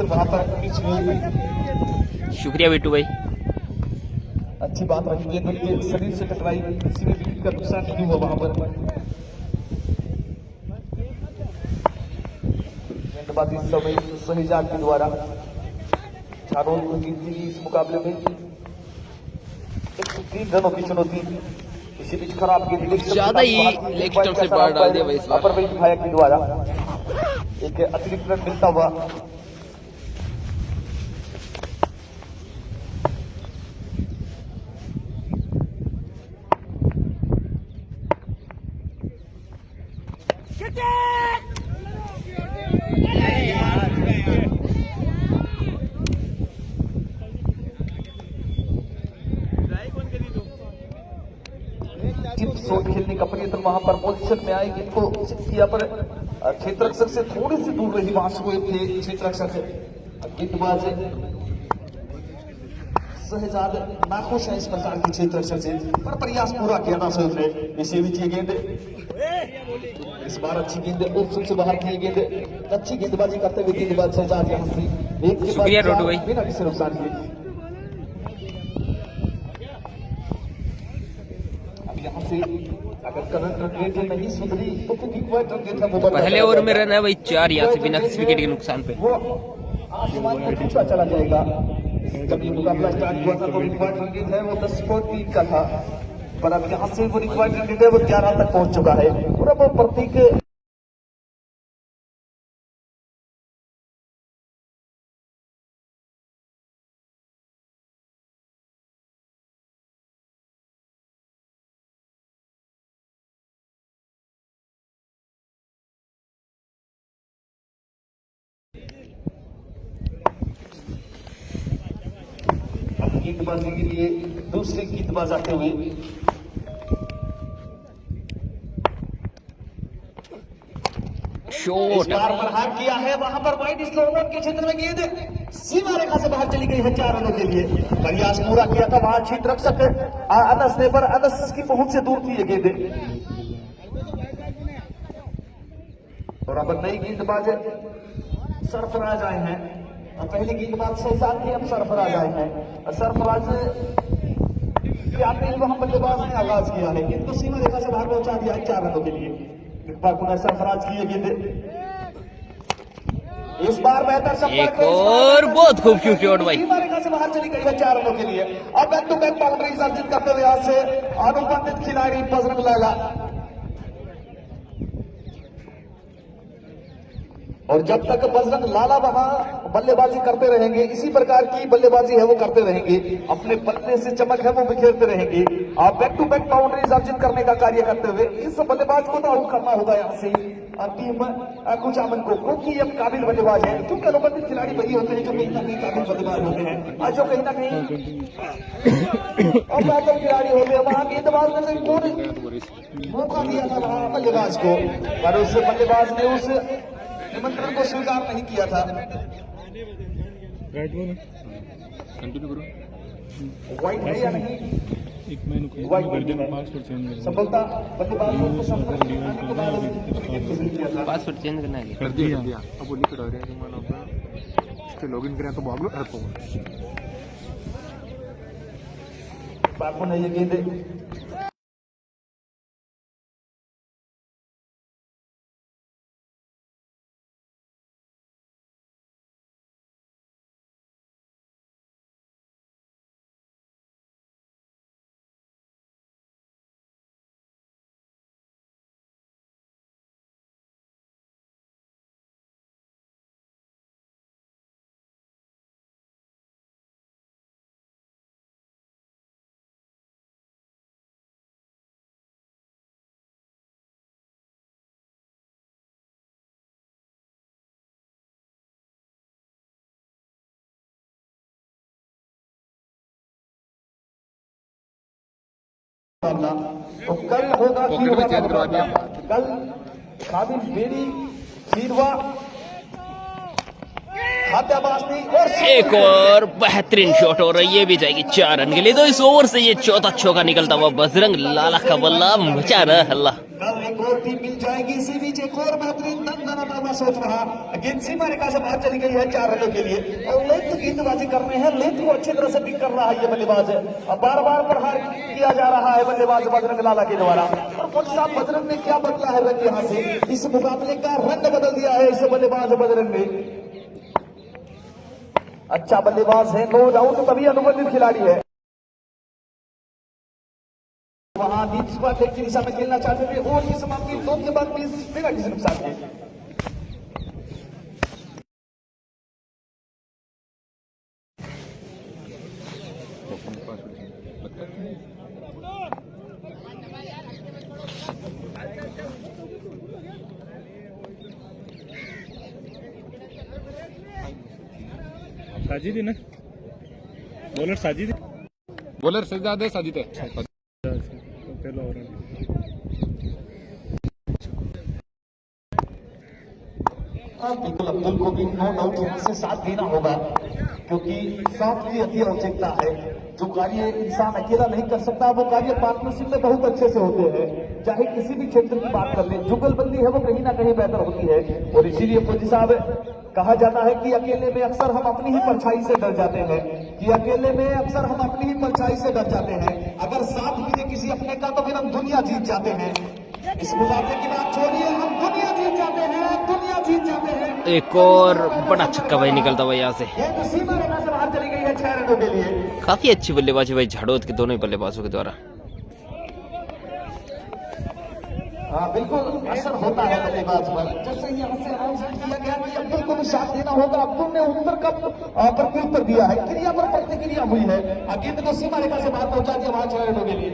वहां पर शुक्रिया बिट्टू भाई। अच्छी बात रही, गेंद के शरीर से टकराई, किसी भी विकेट का नुकसान नहीं हुआ वहां पर। गेंदबाजी इस समय शहजाद के द्वारा झाड़ोल को जीत ली इस मुकाबले में 103 रनों की चुनौती। इसी बीच खराब गेंद ज्यादा ही लेग स्टंप से बाहर डाल दिया भाई इस बार। अपर विकेट भाया के द्वारा एक अतिरिक्त रन मिलता हुआ। शॉट खेलने का प्रयत्न वहां पर पोजीशन में आएगी, इनको किया पर क्षेत्र रक्षक से थोड़ी सी दूर रही वहां से थे क्षेत्र रक्षक। गेंदबाज शहजाद नाखुश है इस प्रकार की क्षेत्र रक्षक से, पर प्रयास पूरा किया था सोच रहे। इसी बीच ये गेंद इस बार अच्छी गेंद ऑप्शन से बाहर की गेंद, अच्छी गेंदबाजी करते हुए गेंदबाज शहजाद यहाँ से एक के बाद बिना किसी नुकसान के। यहाँ से अगर करंट रेट नहीं सुधरी तो फिर रिक्वायर्ड रन था वो पहले ओवर में रन है भाई 4 यहाँ से बिना किसी विकेट के नुकसान पे। वो आसमान में टूटा चला जाएगा। जब ये मुकाबला स्टार्ट हुआ था तो रिक्वायर्ड रन है वो 10.3 का था, पर अब यहाँ से वो रिक्वायर्ड रन है वो 11 तक पहुंच चुका है। पूरा वो प्रतीक गेंदबाजी के लिए दूसरे गेंदबाज आते हुए शॉट प्रहार किया है वहां पर वाइड स्लोवर के क्षेत्र में गेंद सीमा रेखा से बाहर चली गई है 4 रनों के लिए। प्रयास पूरा किया था वहां क्षेत्र रक्षक अनस ने, पर अनस की पहुंच से दूर थी ये गेंद। और अब नई गेंदबाज सरफराज आए हैं, पहले गेंदबाज शहजाद थे, अब सरफराज आए हैं। सरफराज वहां बल्लेबाज ने आगाज किया है, गेंद को सीमा रेखा से बाहर पहुंचा दिया है 4 रनों के लिए। सरफराज की ये गेंद इस बार बेहतर एक और बहुत खूबसूरत शॉट भाई। सीमा रेखा से बाहर चली गई है 4 रनों के लिए। अब बैक टू बैक बाउंड्री अर्जित करते हुए यहाँ से अनुबंधित खिलाड़ी बजरंग लाला, और जब तक बजरंग लाला वहां बल्लेबाजी करते रहेंगे, इसी प्रकार की बल्लेबाजी है वो करते रहेंगे, अपने बल्ले से चमक है वो बिखेरते रहेंगे। आप बैक टू बैक बाउंड्रीज अर्जित करने का कार्य करते हुए इस बल्लेबाज को तो आउट करना होगा यहाँ से टीम कुचामन को, क्योंकि ये काबिल बल्लेबाज है। क्योंकि अनुबंधित खिलाड़ी वही होते हैं जो कहीं ना कहीं काबिल बल्लेबाज होते हैं, और जो कहीं ना कहीं और बैकअप खिलाड़ी होते हैं। वहां गेंदबाज ने मौका दिया था वहां बल्लेबाज को, पर उस बल्लेबाज ने उस निमंत्रण को स्वीकार नहीं किया था। कंटिन्यू करो। वाइट है या नहीं? वाइट सफलता बल्लेबाज को पासवर्ड चेंज करना है कर दिया अब वो लिख रहा है इसके लॉगिन करें तो भाग लो ऐप होगा। बापू ने ये गेंद मामला तो कल होगा कि पॉकेट में होगा चेंज करवा दिया। कल काबिल बेरी शीरवा खात्याबाजी और एक और बेहतरीन शॉट और ये भी जाएगी 4 रन के लिए। तो इस ओवर से ये चौथा चौका निकलता हुआ बजरंग लाला का बल्ला मचा रहा अल्लाह। कल एक और टीम मिल जाएगी। इसी बीच एक और बेहतरीन दंदनाता हुआ सोच रहा गेंद सीमा रेखा से बाहर चली गई है 4 रनों के लिए और लेंथ गेंदबाजी कर रहे हैं। लेंथ को अच्छी तरह से पिक कर रहा है ये बल्लेबाज। अब बार बार प्रहार किया जा रहा है बल्लेबाज बजरंग लाला के द्वारा। और कुछ साहब बजरंग ने क्या बदला है रंग यहाँ से, इस मुकाबले का रंग बदल दिया है इस बल्लेबाज बजरंग ने। अच्छा बल्लेबाज है, नो डाउट तभी अनुबंधित खिलाड़ी है। वहां डीप स्क्वाड की दिशा में खेलना चाहते थे और ये समाप्ति 2 के बाद 20 पेनल्टी से नुकसान है। साजिद ही ना बॉलर साजिद बॉलर सजाद है साजिद है। पहला ओवर बिल्कुल अब्दुल को भी नो डाउट यहाँ से साथ देना होगा क्योंकि साथ की अति आवश्यकता है। जो कार्य इंसान अकेला नहीं कर सकता वो कार्य पार्टनरशिप में बहुत अच्छे से होते हैं। चाहे किसी भी क्षेत्र की बात कर ले, जुगलबंदी है वो कहीं ना कहीं बेहतर होती है। और इसीलिए फौजी साहब कहा जाता है कि अकेले में अक्सर हम अपनी ही परछाई से डर जाते हैं, कि अकेले में अक्सर हम अपनी ही परछाई से डर जाते हैं। अगर साथ मिले किसी अपने का तो फिर हम दुनिया जीत जाते हैं। इस मुकाबले की बात छोड़िए, हम दुनिया जीत जाते हैं, दुनिया जीत जाते हैं। एक और बड़ा छक्का भाई निकलता हुआ यहाँ से। ये तो सीमा रेखा से बाहर चली गई है 6 रनों के लिए। काफी अच्छी बल्लेबाजी भाई झाड़ोद के दोनों ही बल्लेबाजों के द्वारा। हाँ बिल्कुल असर होता है बल्लेबाज पर। जैसे यहाँ से अनाउंसमेंट किया गया कि अब्दुल को भी साथ देना होगा। अब्दुल ने उत्तर का प्रत्युत्तर दिया है, क्रिया पर प्रतिक्रिया हुई है। गेंद को सीमा रेखा से बाहर पहुंचा दिया वहां 6 रनों के लिए।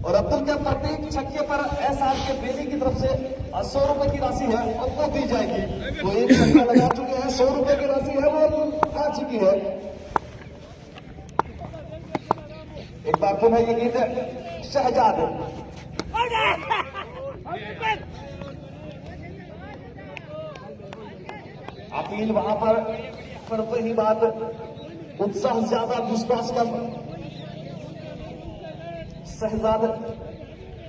और अब्दुल के प्रत्येक छक्के पर एसआर के बेली की तरफ से 100 रुपए की राशि है और वो दी जाएगी। वो एक छक्का लगा चुके हैं, 100 रुपए की राशि है वो आ चुकी है। एक बार पुनः ये गीत शहजाद अपील वहां पर वही बात, उत्साह ज्यादा विश्वास कम। शहजाद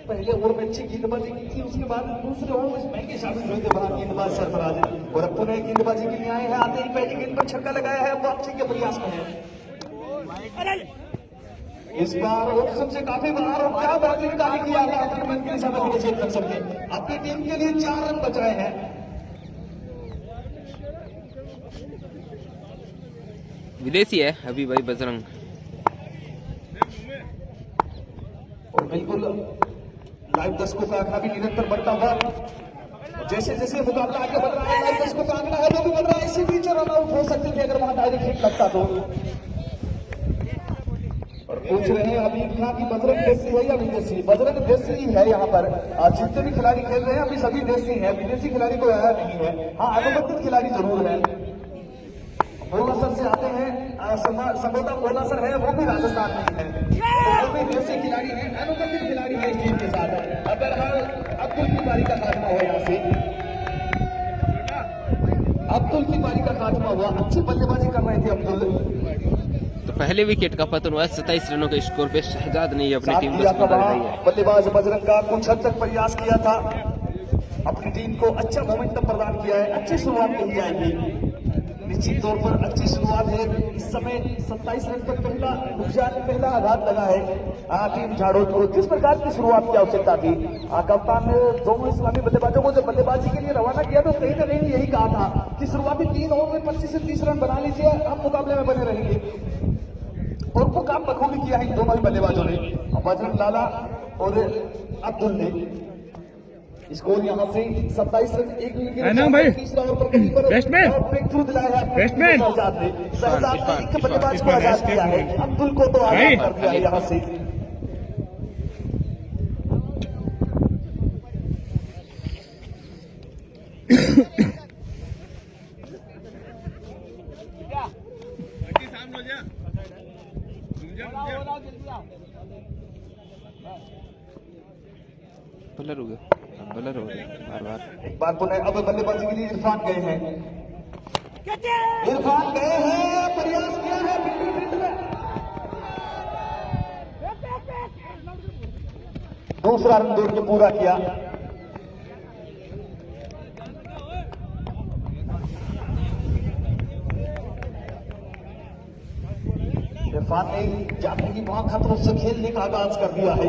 पहले ओवर में अच्छी गेंदबाजी की थी, उसके बाद दूसरे ओवर में महंगे साबित हुए थे बाहर गेंदबाज सरफराज। और अब पुनः गेंदबाजी के लिए आए हैं। आते ही पहली गेंद पर छक्का लगाया है, वापसी के प्रयास में है। इस बार ऑप्शन से काफी बाहर और क्या बेहतरीन कार्य किया है अपने मन की दिशा में विजेत कर सकते। अपनी टीम के लिए 4 रन बचाए हैं। विदेशी है अभी भाई बजरंग। और बिल्कुल लाइव दर्शकों का आंकड़ा भी निरंतर बढ़ता हुआ। जैसे जैसे मुकाबला आगे बढ़ रहा है, लाइव दर्शकों का आंकड़ा है वो भी बढ़ रहा है। इसी बीच रन आउट हो सकते थे अगर वहां डायरेक्ट हिट लगता तो। और पूछ रहे हैं अभी खां की बजरंग देसी है या विदेशी? बजरंग देसी ही है यहाँ पर। जितने भी खिलाड़ी खेल रहे हैं अभी सभी देसी हैं, विदेशी खिलाड़ी कोई आया नहीं है। हाँ अनुबंधित खिलाड़ी जरूर है। भोलासर से आते हैं, संभवतः भोलासर है वो भी राजस्थान में है, तो वो भी देसी खिलाड़ी है, अनुबंधित खिलाड़ी है इस टीम के साथ। अगर अब्दुल की पारी का खात्मा हुआ यहाँ से, अब्दुल की पारी का खात्मा हुआ। अच्छी बल्लेबाजी कर रहे थे अब्दुल। तो पहले विकेट का पतन हुआ 27 रनों के स्कोर पे। शहजाद ने अपनी टीम को संभाल रही है। बल्लेबाज बजरंग का कुछ हद तक प्रयास किया था, अपनी टीम को अच्छा मोमेंटम प्रदान किया है। अच्छी शुरुआत की जाएगी, निश्चित तौर पर अच्छी शुरुआत है। इस समय 27 रन पर पहला आघात लगा है टीम झाड़ोद को। जिस प्रकार की शुरुआत की आवश्यकता थी, कप्तान ने दोनों इस्लामी बल्लेबाजों को जब बल्लेबाजी के लिए रवाना किया तो कहीं ना कहीं यही कहा था कि शुरुआती 3 ओवर में 25 से 30 रन बना लीजिए, हम मुकाबले में बने रहेंगे। और वो काम बखूबी किया है इन दोनों ही बल्लेबाजों ने, बजरंग लाला और अब्दुल ने। स्कोर यहाँ से 27 रन 1 विकेट। तीसरा ओवर पर बैट्समैन ब्रेक थ्रू दिलाया है बैट्समैन शहजाद ने एक बल्लेबाज को आजाद किया है, अब्दुल को तो आजाद कर दिया है यहाँ से। बलर हो गया, बलर हो गया बार बार। एक बार पुनः अब बल्लेबाजी के लिए इरफान गए हैं, इरफान गए हैं, प्रयास किया है फील्ड में, दूसरा रन दौड़ के पूरा किया। इरफान ने जाने की वहां खतरों से खेलने का आगाज कर दिया है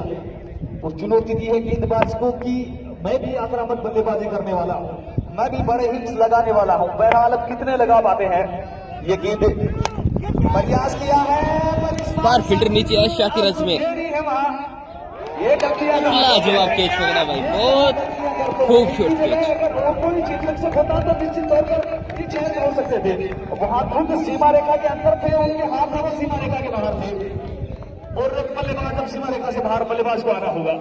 और चुनौती दी है गेंदबाज को कि मैं भी आक्रामक बल्लेबाजी करने वाला हूं, मैं भी बड़े हिट्स लगाने वाला हूं। बहरहाल अब कितने लगा पाते हैं ये गेंद, प्रयास किया है पर इस बार फील्डर नीचे है, शाकिर अजमेर है वहां, ये गलतियां लाजवाब कैच पकड़ा भाई, बहुत खूब शॉट कैच। कोई चित्रक से होता तो निश्चित तौर पर चेंज हो सकते थे, वहां खुद सीमा रेखा के अंदर थे, उनके हाथ वो सीमा रेखा के बाहर थे और बल्लेबाज अब सीमा रेखा से बाहर बल्लेबाज को आना होगा।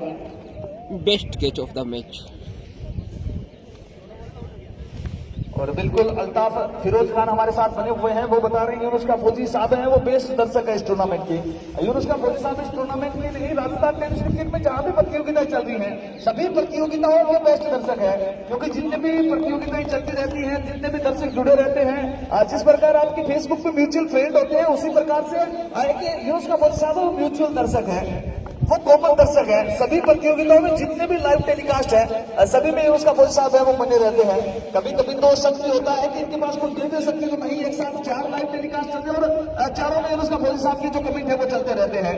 Best catch of the match. और बिल्कुल अल्ताफ फिरोज खान हमारे साथ बने हुए हैं, वो बता रहे हैं यूनुस का फौजी साहब हैं, वो बेस्ट दर्शक है इस टूर्नामेंट के। यूनुस का फौजी साहब इस टूर्नामेंट में नहीं, राजस्थान टेनिस क्रिकेट में जहां भी प्रतियोगिताएं चल रही हैं सभी प्रतियोगिताओं में बेस्ट दर्शक है, क्योंकि जितने भी प्रतियोगिताएं चलती रहती हैं, जितने भी दर्शक जुड़े रहते हैं, जिस प्रकार आपकी फेसबुक पे म्यूचुअल फ्रेंड होते हैं उसी प्रकार से यूनुस का फौजी साहब वो म्यूचुअल दर्शक है, वो कॉमन दर्शक है। सभी प्रतियोगिताओं में जितने भी लाइव टेलीकास्ट है सभी में उसका फौजी साहब है वो बने रहते हैं। कभी कभी तो शख्स होता है कि इनके पास कोई दे सकते तो नहीं, एक साथ 4 लाइव टेलीकास्ट चलते हैं और चारों में उसका फौजी साहब की जो कमेंट है वो चलते रहते हैं।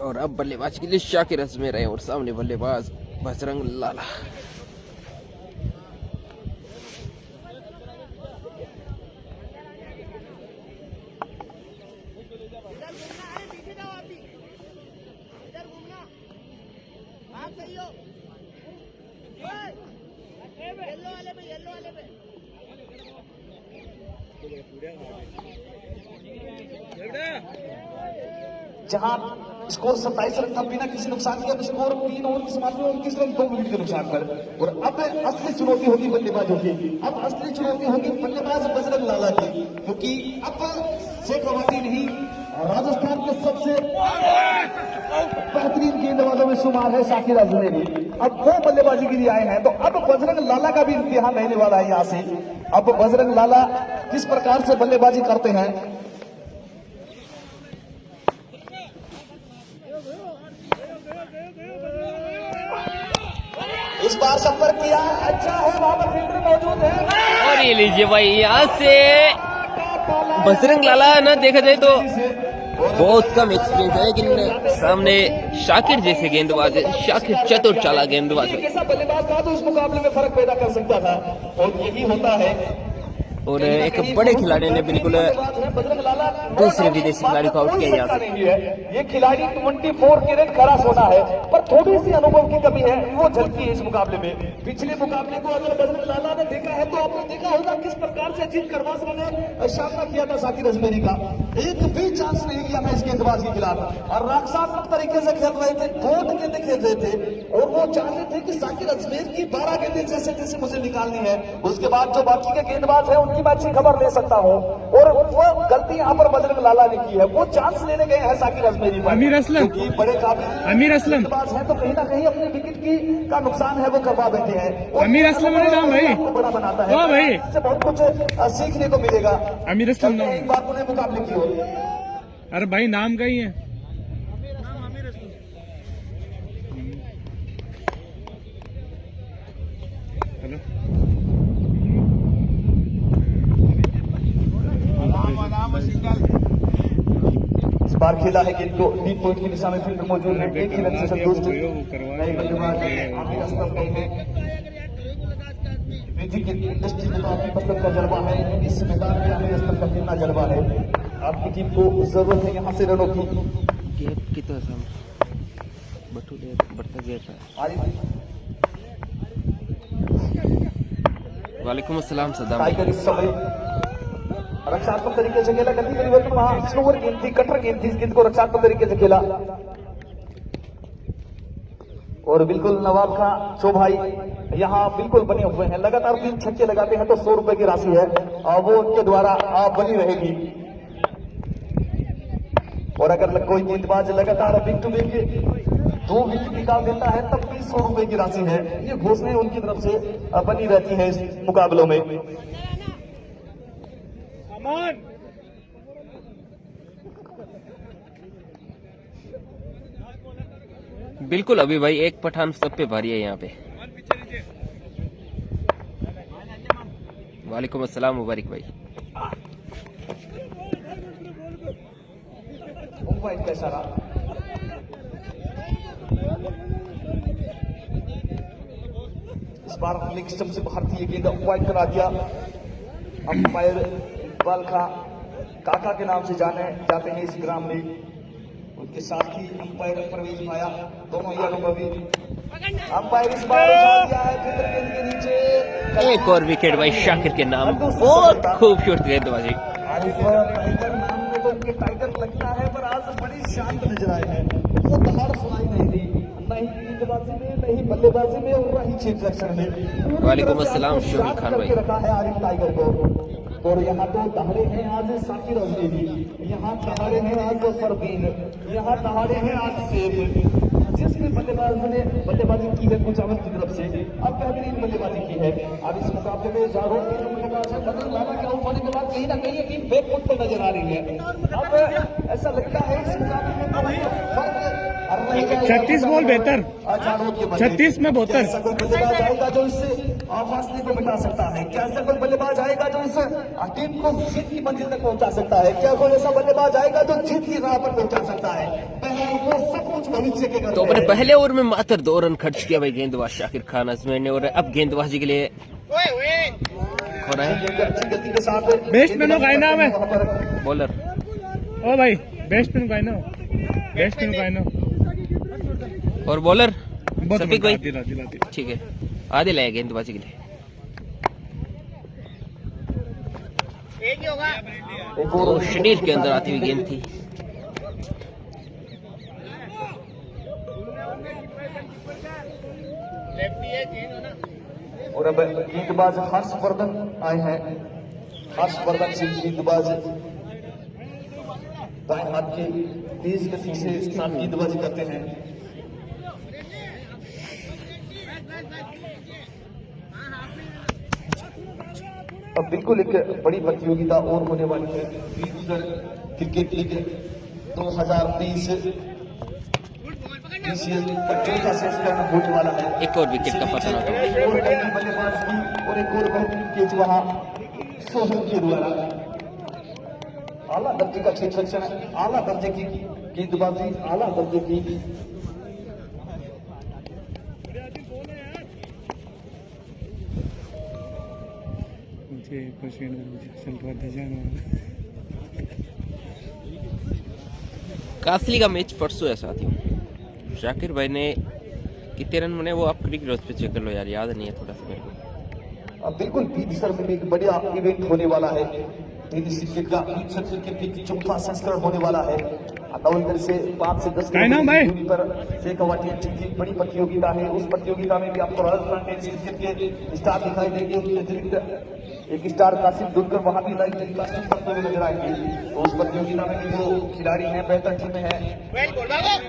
और अब बल्लेबाज के लिए शाकिर अजमेर है और सामने बल्लेबाज बजरंग लाला। जहां स्कोर 27 रन था बिना किसी नुकसान के, अब स्कोर 3 ओवर की समाप्ति में 29 रन 2 विकेट के नुकसान पर। और अब असली चुनौती होगी बल्लेबाजों की, अब असली चुनौती होगी बल्लेबाज बजरंग लाला की, क्योंकि अब शेख अवादी नहीं राजस्थान के सबसे बेहतरीन गेंदबाजों में शुमार है शाकिर अजमेरी। अब वो बल्लेबाजी के लिए आए हैं, तो अब बजरंग लाला का भी इम्तिहान रहने वाला है यहाँ से। अब बजरंग लाला किस प्रकार से बल्लेबाजी करते हैं, इस बार संपर्क किया, अच्छा है वहां पर फील्डर मौजूद है। और ये लीजिए भाई, यहाँ से बजरंग लाला ना देखा जाए तो बहुत कम एक्सपीरियंस है, लेकिन सामने शाकिर जैसे गेंदबाज है, शाकिर चतुर चाला गेंदबाज है। कैसा बल्लेबाज था तो उस मुकाबले में फर्क पैदा कर सकता था, और यही होता है। और एक बड़े खिलाड़ी ने बिल्कुल दूसरे विदेशी खिलाड़ी को आउट किया यहाँ से। ये खिलाड़ी 24 कैरेट खरा सोना है, पर थोड़ी सी अनुभव की कमी है, वो झलकी है इस मुकाबले में। पिछले मुकाबले को अगर बजरंग लाला ने देखा है तो आपने देखा होगा किस प्रकार से अजीत करवासरा ने सामना किया था शाकिर अजमेरी का, एक भी चांस नहीं लिया था इस गेंदबाज के खिलाफ, और रक्षात्मक तरीके से खेल रहे थे, 2 गेंदें खेल रहे थे, और वो चाहते थे कि शाकिर अजमेर की 12 गेंदें जैसे जैसे मुझे निकालनी है, उसके बाद जो बाकी के गेंदबाज है मैं अच्छी खबर दे सकता हूं। और वो गलती यहाँ पर बजरंग लाला ने की है, वो चांस लेने गए हैं शाकिर अजमेरी पर। अमीर असलम, बड़े काबिल अमीर असलम है तो कहीं ना कहीं अपने विकेट की का नुकसान है वो करवा बैठे हैं। अमीर असलम है नाम भाई, बड़ा बनाता है भाई, इससे बहुत कुछ सीखने को मिलेगा। अमीर असलम नाम, एक बार उन्हें मुकाबले की ओर। अरे भाई नाम का ही है। हेलो इस बार खेला है गेंद को डीप पॉइंट की दिशा में फील्डर मौजूद है, एक ही रन से संतुष्ट नए बल्लेबाज आमिर असलम गए हैं। म्यूजिक इंडस्ट्री में तो आपकी पसंद का जलवा है, इस मैदान में आमिर असलम का कितना जलवा है। आपकी टीम को जरूरत है यहाँ से रनों की। गेप कितना सामने बढ़ता गया था। वालेकुम अस्सलाम सदाम। टाइगर इस समय रक्षात्मक तरीके से खेला, गति परिवर्तन वहां स्लोअर गेंद थी, कटर गेंद थी, इस गेंद को रक्षात्मक तरीके से खेला। और बिल्कुल नवाब का शो भाई यहाँ बिल्कुल बने हुए हैं, लगातार 3 छक्के लगाते हैं तो 100 रुपए की राशि है और वो उनके द्वारा बनी रहेगी। और अगर कोई गेंदबाज लगातार बिग टू बिग 2 विकेट निकाल देता है तब भी 100 रुपए की राशि है। ये घोषणाएं उनकी तरफ से बनी रहती है इस मुकाबलों में। अमन बिल्कुल अभी भाई एक पठान सब पे भारी है यहाँ पे। वालेकुम अस्सलाम मुबारक भाई। वाइट का इशारा, इस बार लेग स्टंप से बाहर थी ये गेंद, वाइट करा दिया। अंपायर इकबाल खां काका के नाम से जाने जाते हैं इस ग्राम में, उनके साथ ही अंपायर प्रवेश पाया दोनों ही अनुभवी। अंपायर इस बार उछाल दिया है फिर गेंद के नीचे, एक और विकेट भाई शाकिर के नाम। बहुत खूबसूरत गेंदबाजी। टाइगर नाम में तो उनके टाइगर लगता है, पर आज बड़ी शांत नजर आए हैं। वो दहाड़ सुनाई नहीं दी, न ही गेंदबाजी में, न ही बल्लेबाजी में, और न ही क्षेत्र रक्षण में। वालेकुम अस्सलाम शोभिल खान भाई। रखा है आरिफ टाइगर को। और यहाँ तो दहाड़े हैं आज साकिर अजमेरी, यहाँ दहाड़े हैं आज फरदीन, यहाँ दहाड़े हैं आज सेब। जिसने बल्लेबाज ने बल्लेबाजी की है कुचामन की तरफ से, अब बेहतरीन बल्लेबाजी की है। अब इस मुकाबले में जारों के जो बल्लेबाज है बदल लाला के आउट होने के बाद कहीं ना कहीं ये टीम बैकफुट पर नजर आ रही है। अब ऐसा लगता है इस मुकाबले में कोई फर्क 36 बॉल बेहतर, 36 में 72। ऐसा कोई बल्लेबाज आएगा जो इससे फासले को मिटा सकता है? क्या ऐसा कोई बल्लेबाज आएगा जो इस टीम को जीत की मंजिल तक पहुंचा सकता है? क्या कोई ऐसा बल्लेबाज आएगा जो जीत की राह पर पहुंचा सकता है? वो सब कुछ भविष्य के तो अपने पहले ओवर में मात्र 2 रन खर्च किया भाई गेंदबाज शाकिर खान अजमेर ने, और अब गेंदबाजी के लिए हो रहा है। गति के साथ बैट्समैनों का नाम है बॉलर। ओ भाई बैट्समैन का नाम, बैट्समैन का नाम और बॉलर बहुत सफीक भाई। दिला ठीक है, आधे लाए गेंदबाजी के लिए। तो शरीर के अंदर आती हुई गेंद थी। और अब गेंदबाज हर्षवर्धन आए हैं। हर्षवर्धन सिंह गेंदबाज दाएं हाथ की तेज गति से इसके साथ गेंदबाजी करते हैं। अब बिल्कुल एक बड़ी प्रतियोगिता और होने वाली है। क्रिकेट लीग 2023 का चौथा संस्करण होने वाला है। एक और विकेट का पतन होता है। एक और पहली बल्लेबाज की और एक और बेहतरीन कैच वहां सोहन के द्वारा। आला दर्जे का क्षेत्र रक्षण, आला दर्जे की गेंदबाजी, आला दर्जे की कासली का मैच परसों है साथियों। शाकिर भाई ने कितने रन बने वो आप क्रिकेट रोज पे चेक कर लो यार, याद नहीं है थोड़ा सा मेरे को। अब बिल्कुल बीच सर में एक बढ़िया इवेंट होने वाला है। क्रिकेट का क्रिकेट की चौथा संस्करण होने वाला है। नवंबर से 5 से 10 दूरी पर शेखावाटी की बड़ी प्रतियोगिता है। उस प्रतियोगिता में भी आपको राजस्थान क्रिकेट के स्टार दिखाई देंगे। उनके अतिरिक्त एक स्टार कासिम दुलकर वहां भी लाइव टेलीकास्टिंग करते हुए नजर आएंगे। तो उस प्रतियोगिता में भी जो खिलाड़ी हैं, बेहतर टीमें हैं,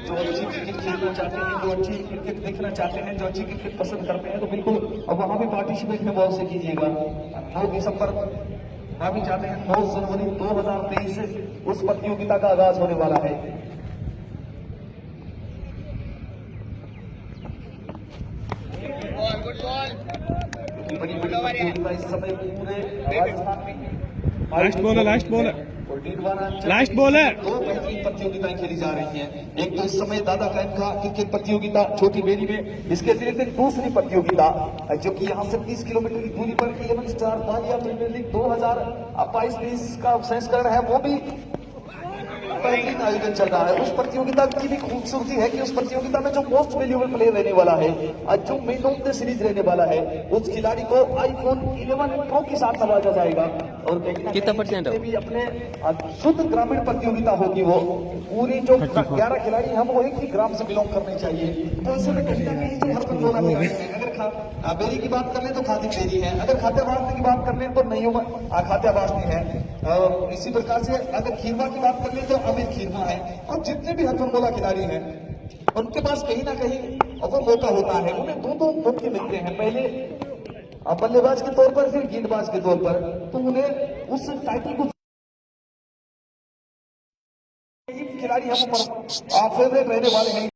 जो अच्छी क्रिकेट खेलना चाहते हैं, जो अच्छी क्रिकेट देखना चाहते हैं, जो अच्छी क्रिकेट पसंद करते हैं, तो बिल्कुल अब वहां भी पार्टिसिपेट में बहुत से कीजिएगा। 9 दिसंबर वहां भी जाते हैं। 9 जनवरी 2023 उस प्रतियोगिता का आगाज होने वाला है। बड़ी बड़ी प्रतियोगिता इस समय पूरे राजस्थान में लास्ट बॉल है, लास्ट बॉल है, लास्ट बॉल है। 2 बेहतरीन प्रतियोगिताएं खेली जा रही हैं। एक तो इस समय दादा कैंप का क्रिकेट प्रतियोगिता छोटी बेरी में, इसके अतिरिक्त दूसरी प्रतियोगिता जो कि यहाँ से 30 किलोमीटर की दूरी पर 11 स्टार बालिया प्रीमियर लीग 2022-23 का संस्करण है, वो भी बेहतरीन आयोजन चल रहा है। उस प्रतियोगिता की भी खूबसूरती है कि उस प्रतियोगिता में जो मोस्ट वैल्यूएबल प्लेयर रहने वाला है, जो मैन ऑफ द सीरीज रहने वाला है, उस खिलाड़ी को आईफोन 11 प्रो के साथ नवाजा जाएगा। और कितना परसेंट भी अपने शुद्ध ग्रामीण प्रतियोगिता होगी। वो पूरी जो 11 खिलाड़ी हम वो एक ही ग्राम से बिलोंग करने चाहिए। तो ऐसे में कहीं ना कहीं जो हरकत होना खिलाड़ी है, अगर बेरी की बात कर ले तो खातिब बेरी है, अगर खात्यावास की बात कर ले तो नहीं खात्यावास नहीं है। इसी प्रकार से अगर खीरवा की बात कर ले तो अमीर खीरवा है। और जितने भी हरफनगोला खिलाड़ी हैं उनके पास कहीं ना कहीं वो मौका होता है, उन्हें दो मौके मिलते हैं, पहले बल्लेबाज के तौर पर, फिर गेंदबाज के तौर पर, तो उन्हें उस टाइटल को खिलाड़ी हम फेवरेट रहने वाले हैं।